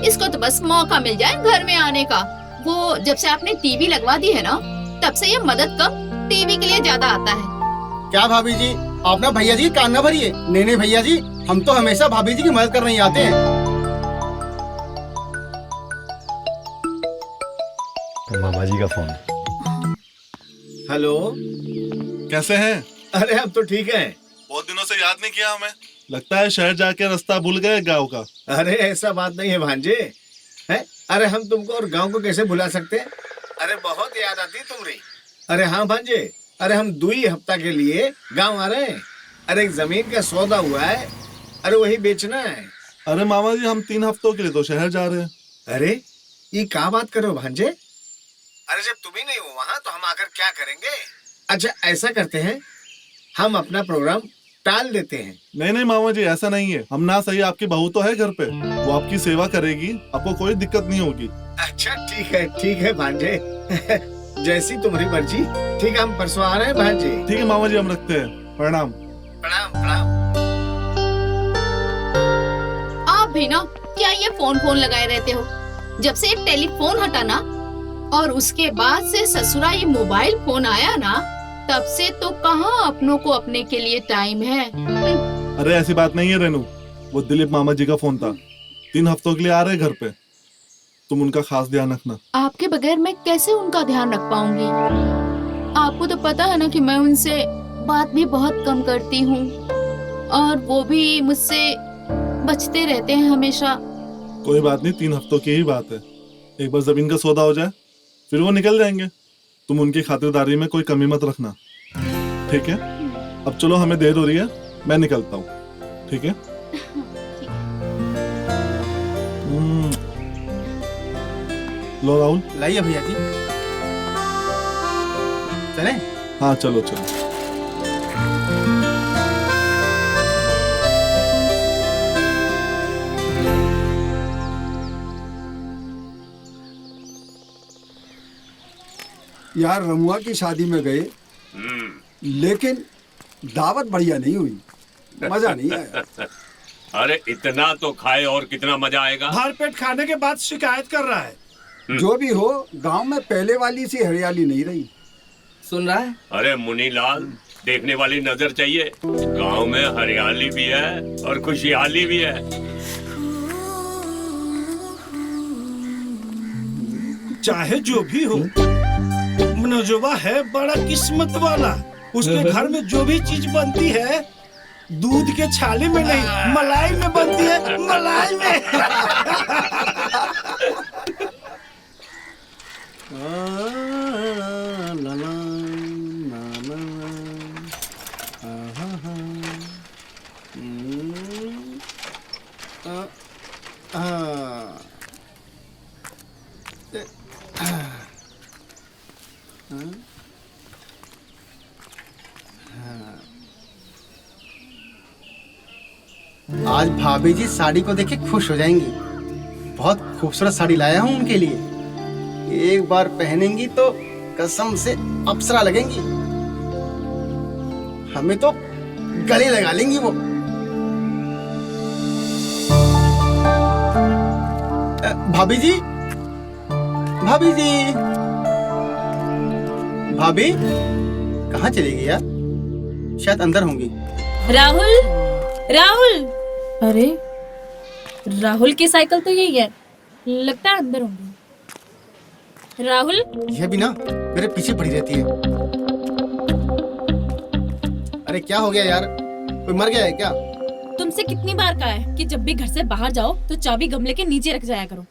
इसको तो बस मौका मिल जाए घर में आने का। वो जब से आपने टीवी लगवा दी है ना, तब से ये मदद कम टीवी के लिए ज्यादा आता है। क्या भाभी जी, आप ना भैया जी की कान ना भरिए। नहीं भैया जी, हम तो हमेशा भाभी जी की मदद करने ही आते हैं। मामा जी का फोन। हेलो, कैसे हैं? अरे अब तो ठीक है। बहुत दिनों से याद नहीं किया हमें। लगता है शहर जाके रास्ता भूल गए गांव का। अरे ऐसा बात नहीं है भांजे, है? अरे हम तुमको और गांव को कैसे भुला सकते हैं? अरे बहुत याद आती तुम्हारी। अरे हाँ भांजे, अरे हम 2 हफ्ता के लिए गांव आ रहे हैं। अरे एक जमीन का सौदा हुआ है, अरे वही बेचना है। अरे मामा जी, हम 3 हफ्तों के लिए तो शहर जा रहे हैं। अरे ये क्या बात करो भांजे? अरे जब तुम ही नहीं हो वहाँ तो हम आकर क्या करेंगे? अच्छा ऐसा करते हैं, हम अपना प्रोग्राम टाल देते हैं। नहीं मामा जी, ऐसा नहीं है। हम ना सही आपकी बहू तो है घर पे, वो आपकी सेवा करेगी, आपको कोई दिक्कत नहीं होगी। अच्छा ठीक है भांजे। जैसी तुम्हारी मर्जी। ठीक है, हम परसों आ रहे हैं भांजे। ठीक है मामा जी, हम रखते हैं। प्रणाम। प्रणाम प्रणाम। आप भी ना क्या ये फोन लगाए रहते हो? जब से टेलीफोन हटा ना और उसके बाद से ससुरा ये मोबाइल फोन आया ना, तब से तो कहाँ अपनों को अपने के लिए टाइम है। अरे ऐसी बात नहीं है रेनू, वो दिलीप मामा जी का फोन था। 3 हफ्तों के लिए आ रहे घर पे, तुम उनका खास ध्यान रखना। आपके बगैर मैं कैसे उनका ध्यान रख पाऊंगी? आपको तो पता है ना कि मैं उनसे बात भी बहुत कम करती हूँ और वो भी मुझसे बचते रहते हैं हमेशा। कोई बात नहीं, 3 हफ्तों की ही बात है। एक बार जमीन का सौदा हो जाए फिर वो निकल जाएंगे। तुम उनकी खातिरदारी में कोई कमी मत रखना, ठीक है? अब चलो, हमें देर हो रही है, मैं निकलता हूँ, ठीक है? लो राहुल। लाइए भैया जी। चले? हाँ चलो चलो। यार रमुआ की शादी में गए, लेकिन दावत बढ़िया नहीं हुई, मजा नहीं आया। अरे इतना तो खाए और कितना मजा आएगा। भर पेट खाने के बाद शिकायत कर रहा है। जो भी हो, गांव में पहले वाली सी हरियाली नहीं रही। सुन रहा है? अरे मुनीलाल, देखने वाली नजर चाहिए। गांव में हरियाली भी है और खुशहाली भी है। चाहे जो भी हो, मनोजवा है बड़ा किस्मत वाला। उसके घर में जो भी चीज बनती है, दूध के छाले में नहीं, मलाई में बनती है, मलाई में। आज भाभी जी साड़ी को देख के खुश हो जाएंगी। बहुत खूबसूरत साड़ी लाया हूँ उनके लिए। एक बार पहनेंगी तो कसम से अप्सरा लगेंगी। हमें तो गले लगा लेंगी वो। भाभी जी, भाभी जी, भाभी कहाँ चली गई यार? शायद अंदर होंगी। राहुल, राहुल, अरे राहुल की साइकिल तो यही है, लगता है अंदर होंगी। राहुल, यह भी ना मेरे पीछे पड़ी रहती है। अरे क्या हो गया यार, कोई मर गया है क्या? तुमसे कितनी बार कहा है कि जब भी घर से बाहर जाओ तो चाबी गमले के नीचे रख जाया करो,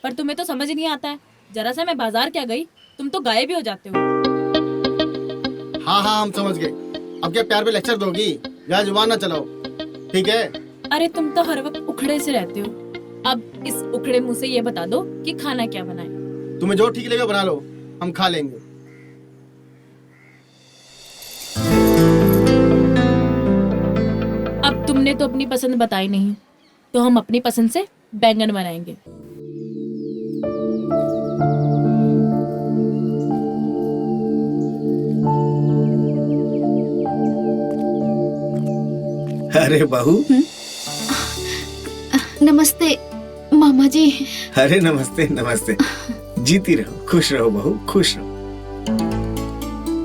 पर तुम्हें तो समझ नहीं आता है। जरा सा मैं बाजार क्या गई, तुम तो गायब ही हो जाते हो। हाँ हाँ, हम समझ गए। अब क्या प्यार पे लेक्चर दोगी? या जुबान ना चलाओ, ठीक है? अरे तुम तो हर वक्त उखड़े से रहते हो। अब इस उखड़े मुंह से ये बता दो कि खाना क्या बनाए। तुम्हें जो ठीक लगे बना लो, हम खा लेंगे। अब तुमने तो अपनी पसंद बताई नहीं, तो हम अपनी पसंद से बैंगन बनाएंगे। अरे बहू। नमस्ते मामा जी। अरे नमस्ते नमस्ते। जीती रहो, खुश रहो बहू, खुश रहो।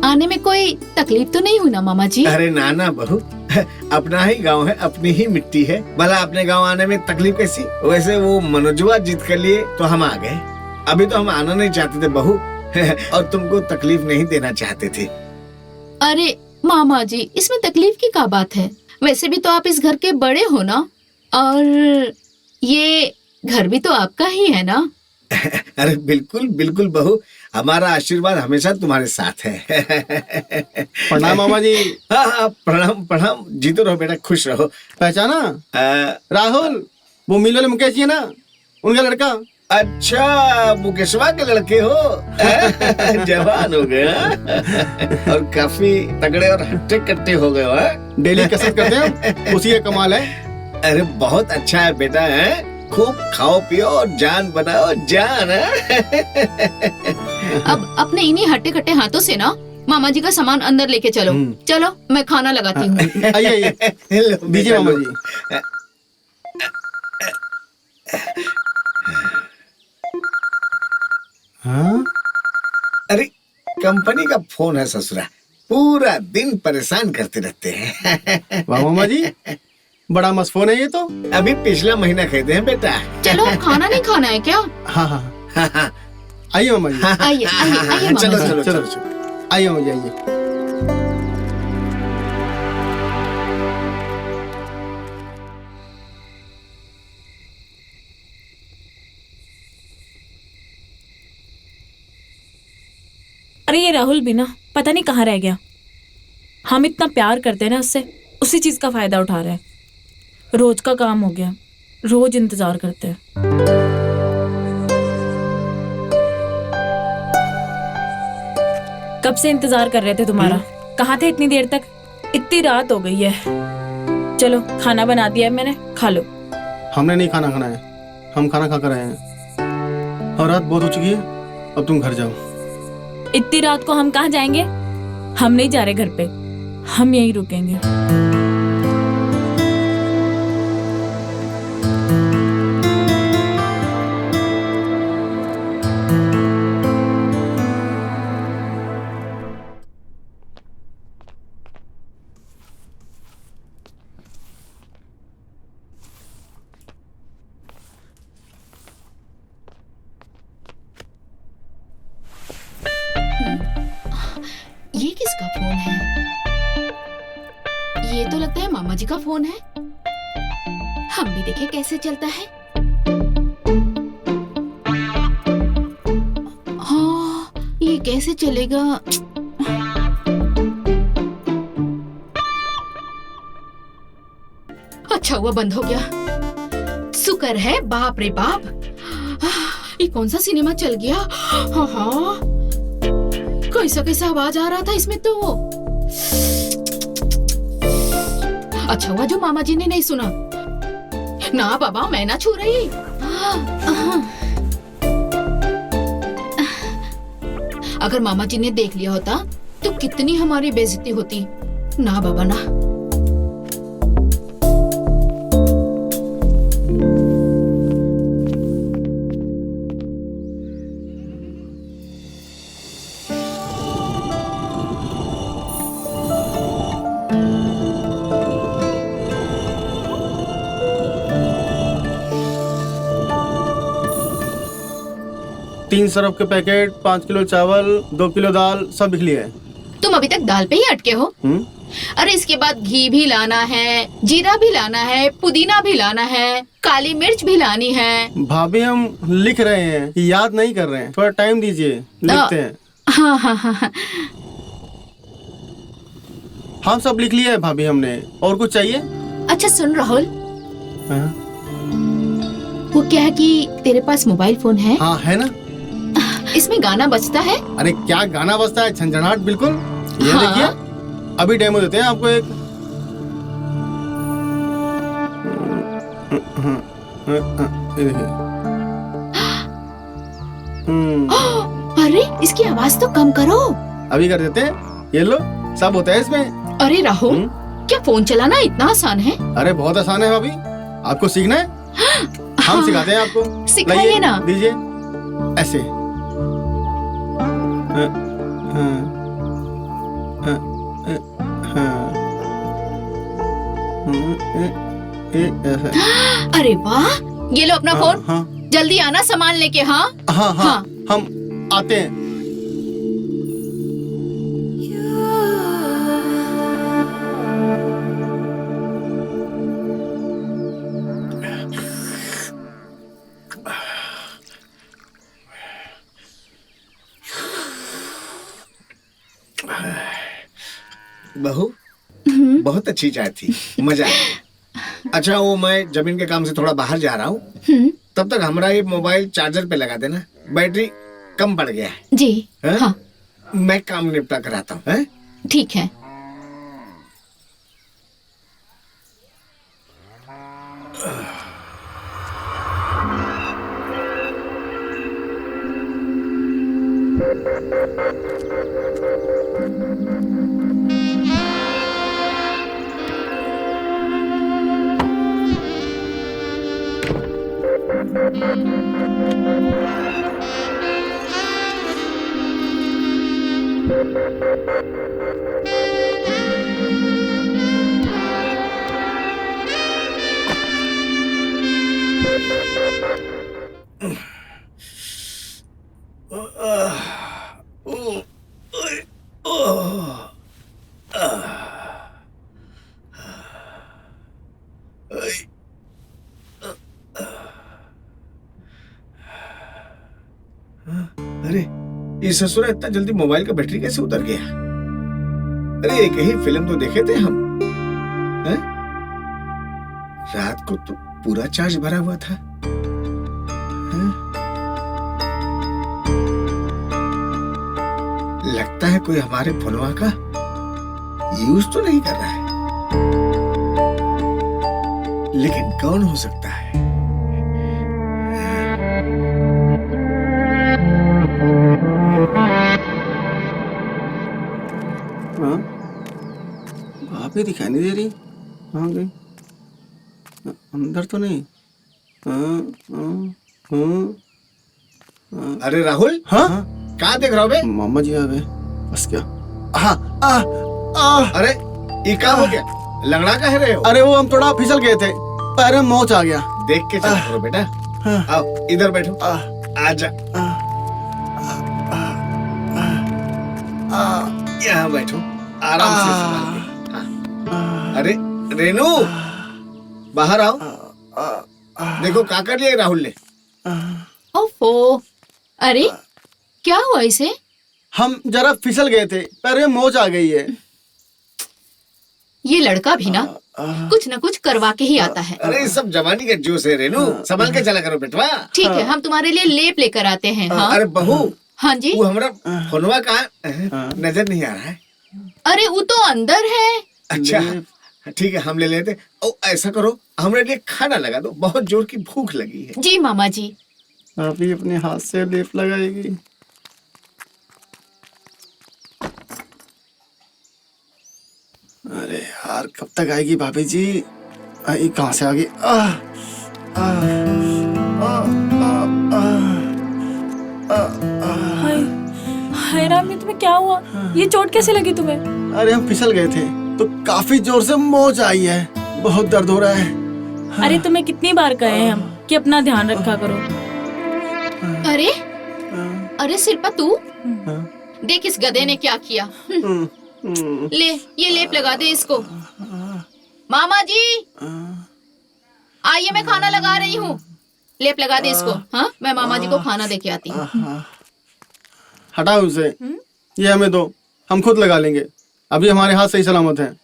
आने में कोई तकलीफ तो नहीं हुई ना मामा जी? अरे नाना बहू, अपना ही गांव है, अपनी ही मिट्टी है, भला अपने गांव आने में तकलीफ कैसी? वैसे वो मनोजवा जीत कर लिए तो हम आ गए। अभी तो हम आना नहीं चाहते थे बहू और तुमको तकलीफ नहीं देना चाहते थे। अरे मामा जी, इसमें तकलीफ की क्या बात है? वैसे भी तो आप इस घर के बड़े हो ना, और ये घर भी तो आपका ही है ना। अरे बिल्कुल बिल्कुल बहू, हमारा आशीर्वाद हमेशा तुम्हारे साथ है। प्रणाम मामा जी। हाँ हाँ, प्रणाम प्रणाम। जीतो रहो बेटा, खुश रहो। पहचाना? राहुल, वो मिल वाले मुकेश जी है ना, उनका लड़का। अच्छा, मुकेशवा के लड़के हो। जवान हो गए और काफी तगड़े और हट्टे कट्टे हो गए हो। डेली कसरत करते हैं, उसी का कमाल है। अरे बहुत अच्छा है बेटा, है खूब खाओ पियो और जान बनाओ, जान है। अब अपने इन्हीं हट्टे कट्टे हाथों से ना मामा जी का सामान अंदर लेके चलो। चलो मैं खाना लगाती हूँ। आइए आइए, दीजिए मामा जी। हाँ? अरे कंपनी का फोन है ससुरा, पूरा दिन परेशान करते रहते हैं। वाह मामा जी, बड़ा मस्त फोन है ये तो। अभी पिछला महीना खरीदे हैं बेटा। चलो, खाना नहीं खाना है क्या? हाँ हाँ हाँ, आइए मामा जी। आइए आइए आइए मामा चलो जी। चलो चलो चलो। आइए मामा जी, आइए। अरे ये राहुल भी ना पता नहीं कहाँ रह गया। हम इतना प्यार करते हैं ना उससे, उसी चीज का फायदा उठा रहे हैं। रोज का काम हो गया, रोज इंतजार करते हैं। कब से इंतजार कर रहे थे तुम्हारा। कहाँ थे इतनी देर तक? इतनी रात हो गई है। चलो खाना बना दिया है मैंने, खा लो। हमने नहीं खाना खाना है, हम खाना खा कर आए हैं और रात बहुत हो चुकी है। अब तुम घर जाओ। इतनी रात को हम कहाँ जाएंगे? हम नहीं जा रहे घर पे, हम यहीं रुकेंगे। ये किसका फोन है? ये तो लगता है मामा जी का फोन है। हम भी देखें कैसे चलता है। हाँ, ये कैसे चलेगा? अच्छा हुआ बंद हो गया। शुक्र है, बाप रे बाप, ये कौन सा सिनेमा चल गया। हाँ, कैसा कैसा आवाज आ रहा था इसमें तो। अच्छा हुआ जो मामा जी ने नहीं सुना। ना बाबा, मैं ना छू रही। अगर मामा जी ने देख लिया होता तो कितनी हमारी बेइज्जती होती। ना बाबा ना। तीन सरफ के पैकेट, 5 किलो चावल, 2 किलो दाल, सब लिख लिए। तुम अभी तक दाल पे ही अटके हो? अरे इसके बाद घी भी लाना है, जीरा भी लाना है, पुदीना भी लाना है, काली मिर्च भी लानी है। भाभी हम लिख रहे हैं, याद नहीं कर रहे हैं, थोड़ा टाइम दीजिए, लिखते हैं। हाँ हाँ हाँ हाँ। हम सब लिख लिया है भाभी हमने। और कुछ चाहिए? अच्छा सुन राहुल, हाँ? वो क्या है कि तेरे पास मोबाइल फोन है? हाँ है ना। इसमें गाना बजता है? अरे क्या गाना बजता है, झंझनाहट बिल्कुल। ये हाँ? देखिए, अभी डेमो देते हैं आपको एक। ये देखिए। अरे इसकी आवाज तो कम करो। अभी कर देते हैं, ये लो, सब होता है इसमें। अरे राहुल, क्या फोन चलाना इतना आसान है? अरे बहुत आसान है भाभी, आपको सीखना है? हम सिखाते हैं आपको। सिखाइए ना। दीजिए ऐसे। अरे वाह, ये लो अपना फोन। जल्दी आना सामान लेके। हाँ हाँ हाँ, हम आते हैं। बहू, बहुत अच्छी चाय थी, मजा आया। अच्छा वो मैं जमीन के काम से थोड़ा बाहर जा रहा हूँ, तब तक हमारा ये मोबाइल चार्जर पे लगा देना, बैटरी कम पड़ गया है। जी है? हाँ। मैं काम निपटा कर आता हूँ। ठीक है। अरे ये ससुरा इतना जल्दी मोबाइल का बैटरी कैसे उतर गया? अरे एक ही फिल्म तो देखे थे हम, हैं? रात को तो पूरा चार्ज भरा हुआ था। हैं? लगता है कोई हमारे फोनवा का यूज तो नहीं कर रहा है, लेकिन कौन हो सकता है? हाँ? भाभी दिखाई नहीं दे रही, कहाँ गई? अंदर तो नहीं। अरे राहुल, हाँ? कहाँ देख रहा हो बे? मामा जी आ गए। बस क्या? अरे ये क्या हो गया? लंगड़ा कह रहे हो? अरे वो हम थोड़ा फिसल गए थे, पैर में मोच आ गया। देख के चल करो बेटा। आओ इधर बैठो। आजा। यहाँ बैठो, आराम से संभाल के। अरे रेनू, बाहर आओ। देखो क्या कर लिया राहुल ने। ओफो, अरे क्या हुआ इसे? हम जरा फिसल गए थे, पैर में मोच आ गई है। ये लड़का भी ना कुछ न कुछ करवा के ही आता है। अरे ये सब जवानी का जोश है रेनू, संभाल के चला करो बेटवा। ठीक है, हम तुम्हारे लिए लेप लेकर आते हैं। हाँ? अरे बहू, हाँ जी, वो हमारा फोनवा कहाँ नजर नहीं आ रहा है। अरे वो तो अंदर है। अच्छा ठीक है, हम ले लेते। ओ ऐसा करो, हमारे लिए खाना लगा दो, बहुत जोर की भूख लगी है। जी मामा जी। अभी अपने हाथ से लेप लगाएगी। अरे यार कब तक आएगी भाभी जी? आई कहाँ से आ गई? हाय हाय राम, ये तुम्हें क्या हुआ? ये चोट कैसे लगी तुम्हें? अरे हम फिसल गए थे तो काफी जोर से मोच आई है, बहुत दर्द हो रहा है। अरे तुम्हें कितनी बार कहे हैं हम कि अपना ध्यान रखा करो। अरे अरे सिर्पा तू देख इस गधे ने क्या किया। ले ये लेप लगा दे इसको। मामा जी आइए, मैं खाना लगा रही हूँ। लेप लगा दे इसको। हाँ, मैं मामा जी को खाना दे के आती हूँ। हटाओ उसे, ये हमें दो, हम खुद लगा लेंगे। अभी हमारे हाथ सही सलामत हैं।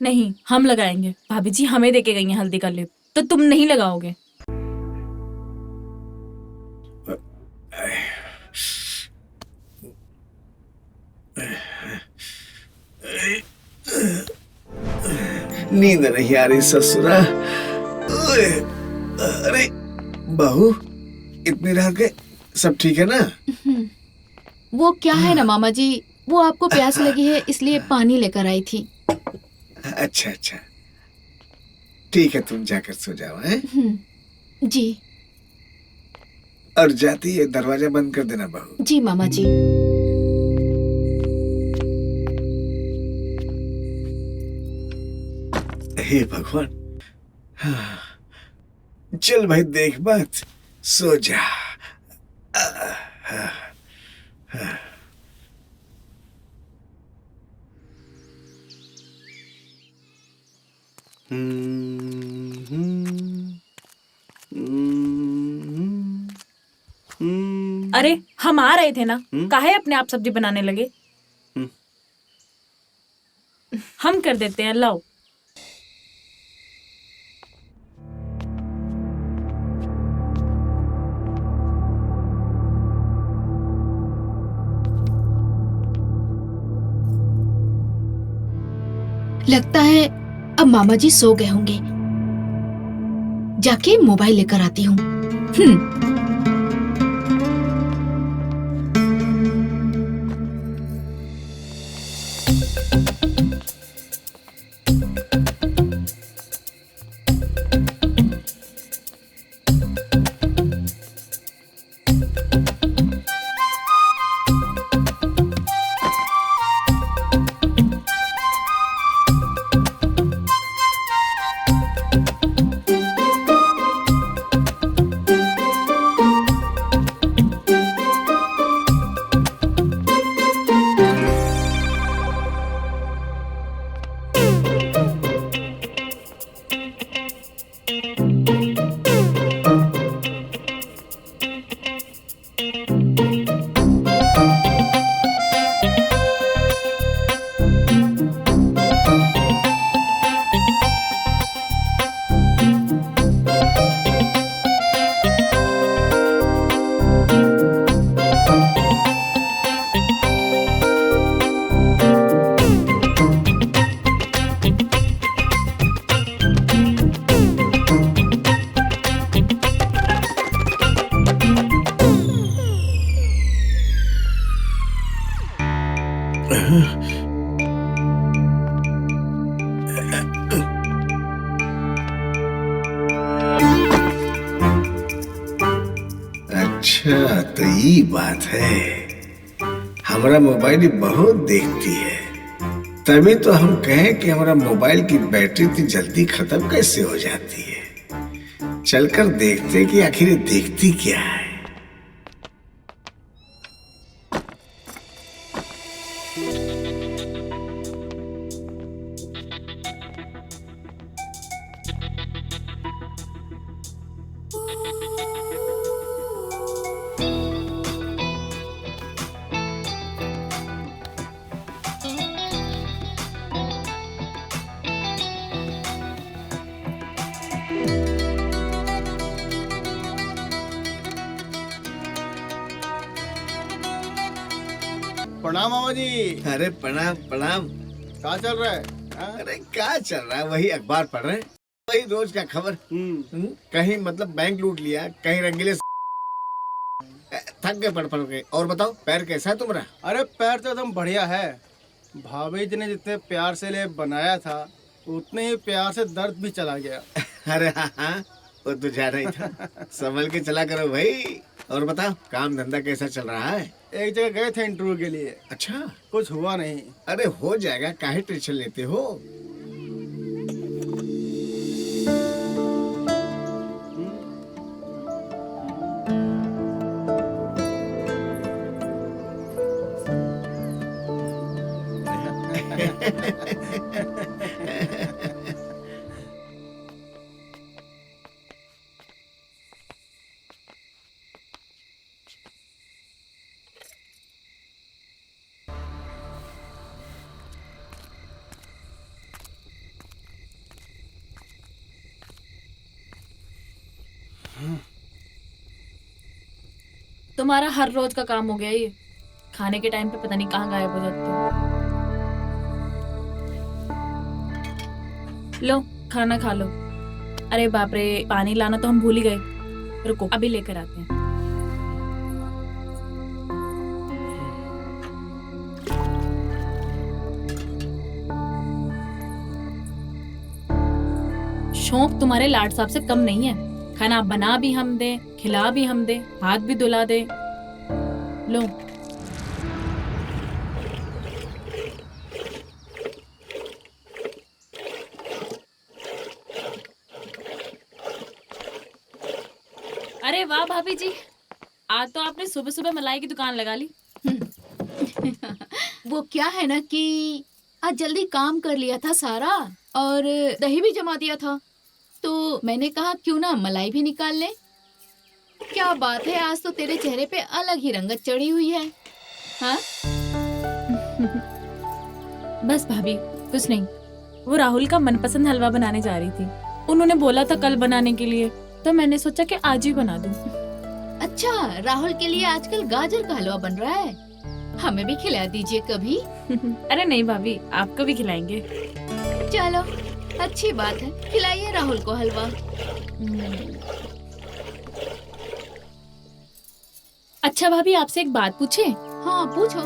नहीं, हम लगाएंगे। भाभी जी हमें देके गई हैं हल्दी का लेप, तो तुम नहीं लगाओगे? नींद नहीं आ रही ससुरा। अरे बहू, इतनी रात गए, सब ठीक है ना? वो क्या है ना मामा जी, वो आपको प्यास लगी है इसलिए पानी लेकर आई थी। अच्छा अच्छा ठीक है, तुम जाकर सो जाओ। हैं? जी। और जाती है दरवाजा बंद कर देना बहू। जी मामा जी। हे भगवान, हाँ। चल भाई देख बात, सो जा। अरे हम आ रहे थे ना, काहे अपने आप सब्जी बनाने लगे? हम कर देते हैं, लाओ। लगता है अब मामा जी सो गए होंगे। जाके मोबाइल लेकर आती हूँ। अच्छा तो ये बात है, हमारा मोबाइल बहुत देखती है, तभी तो हम कहें कि हमारा मोबाइल की बैटरी इतनी जल्दी खत्म कैसे हो जाती है। चलकर देखते कि आखिर ये देखती क्या है। प्रणाम मामा जी। अरे प्रणाम प्रणाम। क्या चल रहा है? अरे क्या चल रहा है, वही अखबार पढ़ रहे हैं, वही रोज का खबर। कहीं मतलब बैंक लूट लिया, कहीं रंगीले थक गए पढ़ के। और बताओ पैर कैसा है तुम्हारा? अरे पैर तो एकदम बढ़िया है। भाभी जी ने जितने प्यार से ले बनाया था उतने ही प्यार से दर्द भी चला गया। अरे हाँ, वो तो जाना ही था। संभल के चला करो भाई। और बताओ काम धंधा कैसा चल रहा है? एक जगह गए थे इंटरव्यू के लिए। अच्छा, कुछ हुआ नहीं। अरे हो जाएगा, काहे टेंशन लेते हो? तुम्हारा हर रोज का काम हो गया ये। खाने के टाइम पे पता नहीं कहाँ गायब हो जाते हो। लो खाना खा लो। अरे बाप रे, पानी लाना तो हम भूल ही गए। रुको अभी लेकर आते हैं। शौक तुम्हारे लाड साहब से कम नहीं है। खाना बना भी हम दे, खिला भी हम दे, हाथ भी धुला दे। लो अरे वाह भाभी जी, आज तो आपने सुबह सुबह मलाई की दुकान लगा ली। वो क्या है ना कि आज जल्दी काम कर लिया था सारा और दही भी जमा दिया था, तो मैंने कहा क्यों ना मलाई भी निकाल ले। क्या बात है, आज तो तेरे चेहरे पे अलग ही रंगत चढ़ी हुई है। हाँ? बस भाभी कुछ नहीं, वो राहुल का मनपसंद हलवा बनाने जा रही थी। उन्होंने बोला था कल बनाने के लिए, तो मैंने सोचा कि आज ही बना दूं। अच्छा, राहुल के लिए आजकल गाजर का हलवा बन रहा है, हमें भी खिला दीजिए कभी। अरे नहीं भाभी, आपको भी खिलाएंगे। चलो अच्छी बात है, खिलाइए राहुल को हलवा। अच्छा भाभी, आपसे एक बात पूछे? हाँ पूछो।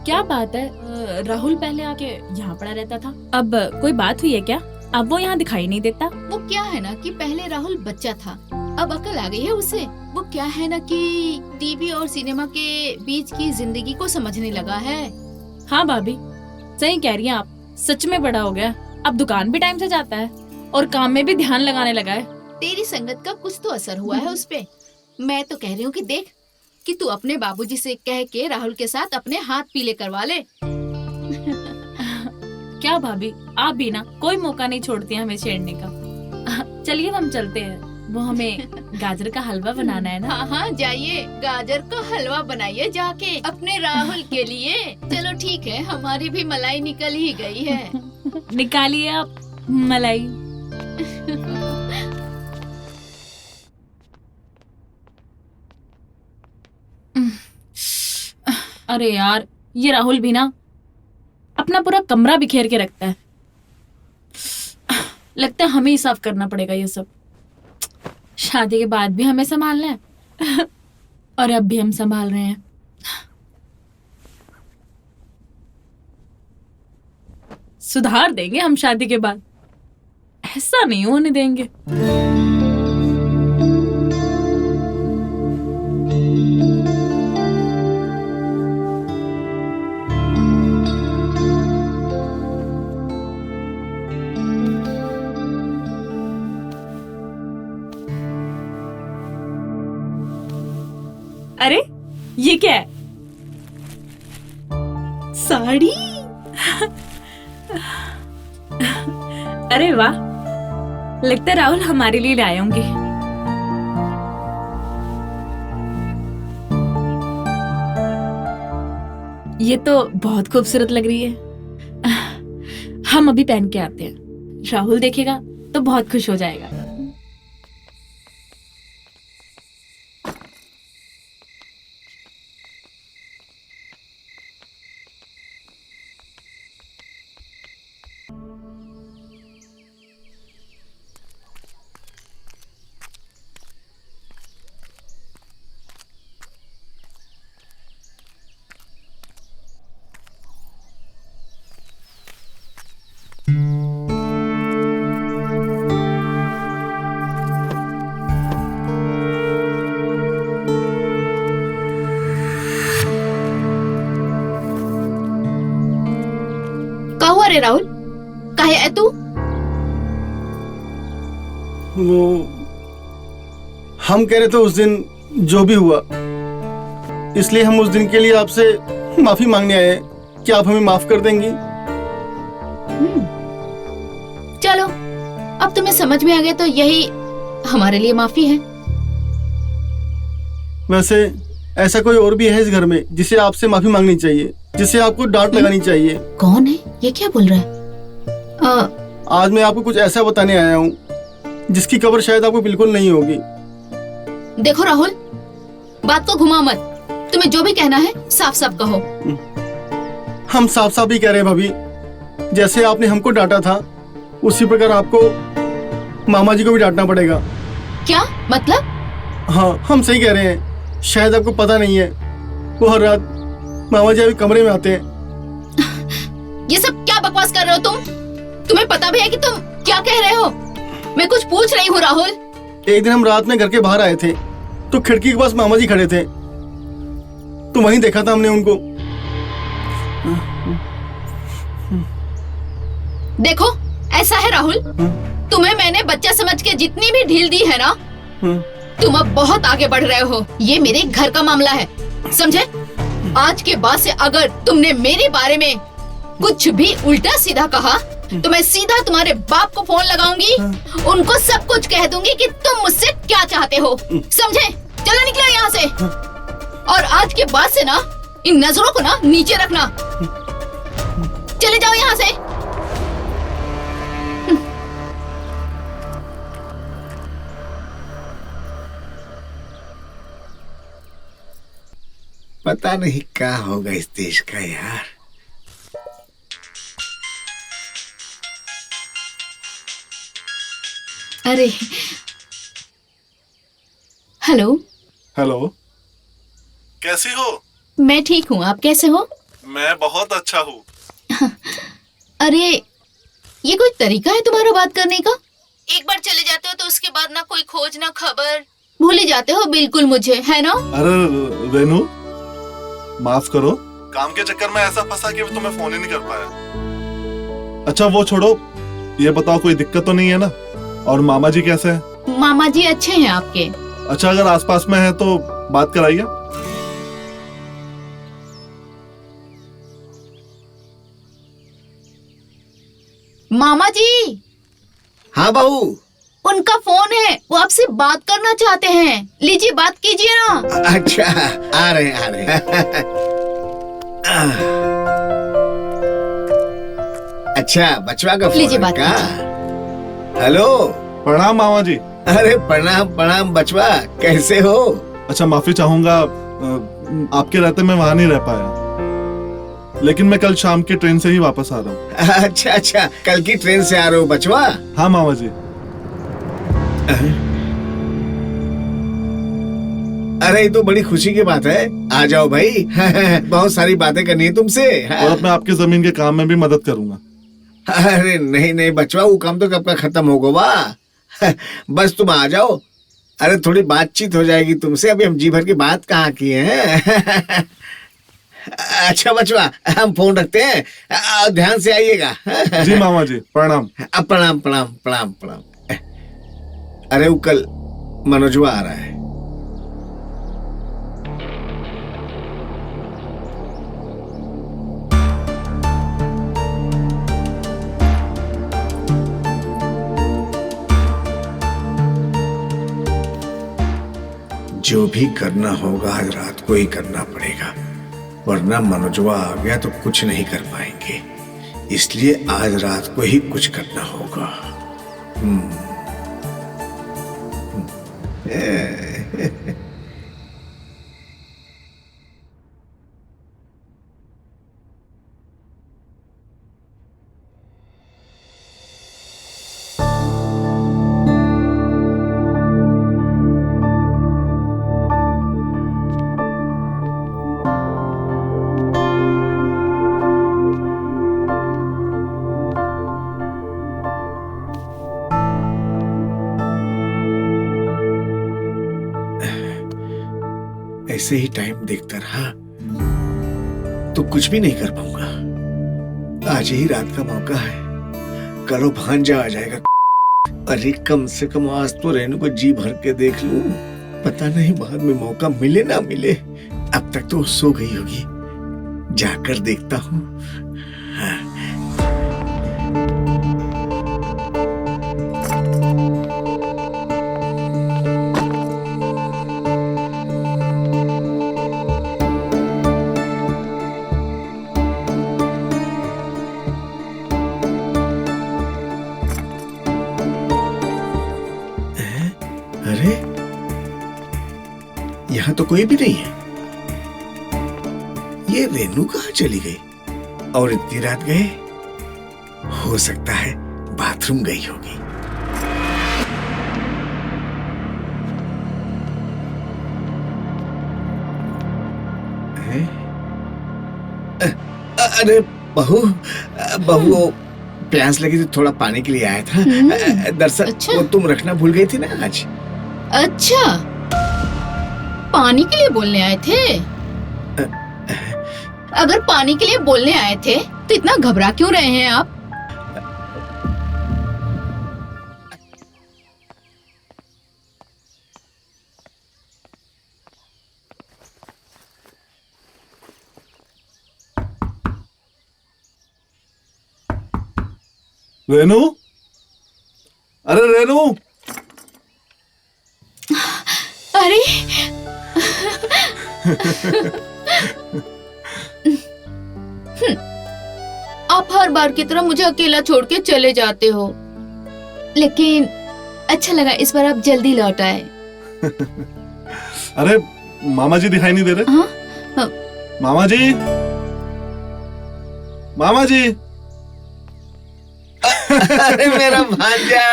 क्या बात है, राहुल पहले आके यहाँ पड़ा रहता था, अब कोई बात हुई है क्या? अब वो यहाँ दिखाई नहीं देता। वो क्या है ना कि पहले राहुल बच्चा था, अब अकल आ गई है उसे। वो क्या है ना कि टीवी और सिनेमा के बीच की जिंदगी को समझने लगा है। हाँ भाभी सही कह रही हैं आप, सच में बड़ा हो गया। अब दुकान भी टाइम से जाता है और काम में भी ध्यान लगाने लगा है। तेरी संगत का कुछ तो असर हुआ है उस पे। मैं तो कह रही हूँ कि देख कि तू अपने बाबूजी से कह के राहुल के साथ अपने हाथ पीले करवा ले। क्या भाभी, आप भी ना कोई मौका नहीं छोड़ती हैं हमें छेड़ने का। चलिए हम चलते हैं, वो हमें गाजर का हलवा बनाना है ना। हाँ हाँ जाइए, गाजर का हलवा बनाइए जाके अपने राहुल के लिए। चलो ठीक है, हमारी भी मलाई निकल ही गई है। निकालिए आप मलाई। अरे यार, ये राहुल भी ना अपना पूरा कमरा बिखेर के रखता है। लगता है हमें ही साफ करना पड़ेगा ये सब। शादी के बाद भी हमें संभालना है और अब भी हम संभाल रहे हैं। सुधार देंगे हम शादी के बाद, ऐसा नहीं होने देंगे। अरे ये क्या है? साड़ी? अरे वाह, लगता है राहुल हमारे लिए लाए होंगे। ये तो बहुत खूबसूरत लग रही है। हम अभी पहन के आते हैं, राहुल देखेगा तो बहुत खुश हो जाएगा। रे राहुल, काहे है तू? वो हम कह रहे थे उस दिन जो भी हुआ, इसलिए हम उस दिन के लिए आपसे माफी मांगने आए हैं। क्या आप हमें माफ कर देंगी? चलो, अब तुम्हें समझ में आ गया तो यही हमारे लिए माफी है। वैसे ऐसा कोई और भी है इस घर में जिसे आपसे माफी मांगनी चाहिए, जिसे आपको डांट लगानी चाहिए? कौन है? ये क्या बोल रहा है? आज मैं आपको कुछ ऐसा बताने आया हूँ जिसकी खबर शायद आपको बिल्कुल नहीं होगी। देखो राहुल, बात को घुमा मत। तुम्हें जो भी कहना है साफ साफ कहो। हम साफ साफ ही कह रहे हैं भाभी, जैसे आपने हमको डांटा था उसी प्रकार आपको मामा जी को भी डांटना पड़ेगा। क्या मतलब? हाँ, हम सही कह रहे हैं। शायद आपको पता नहीं है, वो हर रात मामा जी अभी कमरे में आते हैं। ये सब क्या बकवास कर रहे हो तुम? तुम्हें पता भी है कि तुम क्या कह रहे हो? मैं कुछ पूछ रही हूँ राहुल। एक दिन हम रात में घर के बाहर आए थे तो खिड़की के पास मामा जी खड़े थे, तो वहीं देखा था हमने उनको। देखो, ऐसा है राहुल, तुम्हें मैंने बच्चा समझ के जितनी भी ढील दी है ना, तुम अब बहुत आगे बढ़ रहे हो। ये मेरे घर का मामला है, समझे? आज के बाद से अगर तुमने मेरे बारे में कुछ भी उल्टा सीधा कहा तो मैं सीधा तुम्हारे बाप को फोन लगाऊंगी, उनको सब कुछ कह दूंगी कि तुम मुझसे क्या चाहते हो, समझे? चलो निकलो यहाँ से। और आज के बाद से ना इन नजरों को ना नीचे रखना। चले जाओ यहाँ से। पता नहीं क्या होगा इस देश का यार। अरे हेलो। हेलो, कैसी हो? मैं ठीक हूँ, आप कैसे हो? मैं बहुत अच्छा हूँ। अरे ये कोई तरीका है तुम्हारा बात करने का? एक बार चले जाते हो तो उसके बाद ना कोई खोज ना खबर, भूल ही जाते हो बिल्कुल मुझे, है ना? अरे रेनू, माफ करो, काम के चक्कर में ऐसा फंसा कि तुम्हें फोन ही नहीं कर पाया। अच्छा वो छोड़ो, ये बताओ कोई दिक्कत तो नहीं है ना? और मामा जी कैसे हैं? मामा जी अच्छे हैं आपके। अच्छा, अगर आसपास में है तो बात कराइए। मामा जी। हाँ बहू। उनका फोन है, वो आपसे बात करना चाहते हैं। लीजिए, बात कीजिए ना। अच्छा, आ रहे आ रहे। अच्छा, बचवा का फोन लीजिए, है बात का? हेलो। प्रणाम मामा जी। अरे प्रणाम प्रणाम बचवा, कैसे हो? अच्छा, माफी चाहूंगा, आपके रहते मैं वहां नहीं रह पाया, लेकिन मैं कल शाम की ट्रेन से ही वापस आ रहा हूँ। अच्छा अच्छा, कल की ट्रेन से आ रहे हो बचवा? हाँ मामा जी। अरे ये तो बड़ी खुशी की बात है, आ जाओ भाई। बहुत सारी बातें करनी है तुमसे। और अब मैं आपकी जमीन के काम में भी मदद करूंगा। अरे नहीं नहीं बचवा, वो काम तो कब का खत्म होगा वाह। बस तुम आ जाओ। अरे थोड़ी बातचीत हो जाएगी तुमसे, अभी हम जी भर की बात कहाँ की है। अच्छा बचवा, हम फोन रखते हैं, ध्यान से आइएगा। जी मामा जी, प्रणाम। प्रणाम प्रणाम प्रणाम प्रणाम। अरे वो कल मनोजवा आ रहा है। जो भी करना होगा आज रात को ही करना पड़ेगा, वरना मनोजवा आ गया तो कुछ नहीं कर पाएंगे। इसलिए आज रात को ही कुछ करना होगा। ऐसे ही टाइम देखता रहा तो कुछ भी नहीं कर पाऊंगा। आज ही रात का मौका है, करो भांजा आ जाएगा। अरे कम से कम आज तो रेनू को जी भर के देख लूं, पता नहीं बाद में मौका मिले ना मिले। अब तक तो सो गई होगी, जाकर देखता हूँ। हाँ। अरे यहाँ तो कोई भी नहीं है। ये रेनू कहाँ चली गई? और इतनी रात गए, हो सकता है बाथरूम गई होगी। अरे बहू, बहू प्यास लगी तो थोड़ा पानी के लिए आया था। दरअसल वो तुम रखना भूल गई थी ना आज। अच्छा, पानी के लिए बोलने आए थे? अगर पानी के लिए बोलने आए थे तो इतना घबरा क्यों रहे हैं आप? रेनू, अरे रेनू, अरे आप हर बार की तरह मुझे अकेला छोड़ के चले जाते हो, लेकिन अच्छा लगा इस बार आप जल्दी लौट आए। अरे मामा जी दिखाई नहीं दे रहे? हाँ? मामा जी, मामा जी। अरे मेरा भांजा,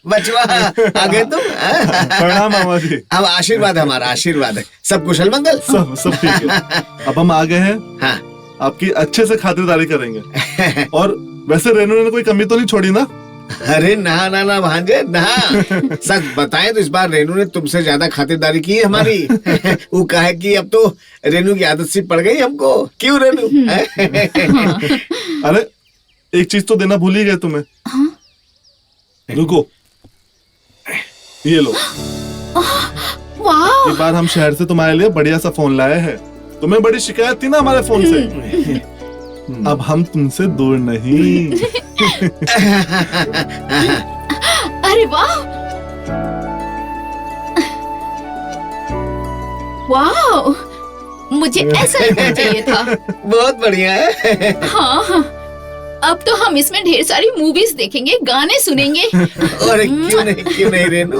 बचवा आ गए तुम? प्रणाम मामा जी। अब आशीर्वाद, हमारा आशीर्वाद है। सब कुशल मंगल? सब ठीक है। अब हम आ गए हैं। हाँ। आपकी अच्छे से खातिरदारी करेंगे। और वैसे रेनू ने कोई कमी तो नहीं छोड़ी ना? अरे ना ना ना भांजे ना, सच बताएं तो इस बार रेनू ने तुमसे ज्यादा खातिरदारी की है हमारी। वो कहे कि अब तो रेनू की आदत सी पड़ गई हमको। क्यों रेनू? अरे एक चीज तो देना भूल ही गए तुम्हें। हाँ? रुको, ये लो। वाह! एक बार हम शहर से तुम्हारे लिए बढ़िया सा फोन लाए हैं। तुम्हें बड़ी शिकायत थी ना हमारे फोन से। अब हम तुमसे दूर नहीं। अरे वाह! वाह! मुझे ऐसा ही फोन चाहिए था। बहुत बढ़िया है। हाँ, अब तो हम इसमें ढेर सारी मूवीज देखेंगे, गाने सुनेंगे। और क्यों नहीं रेनू।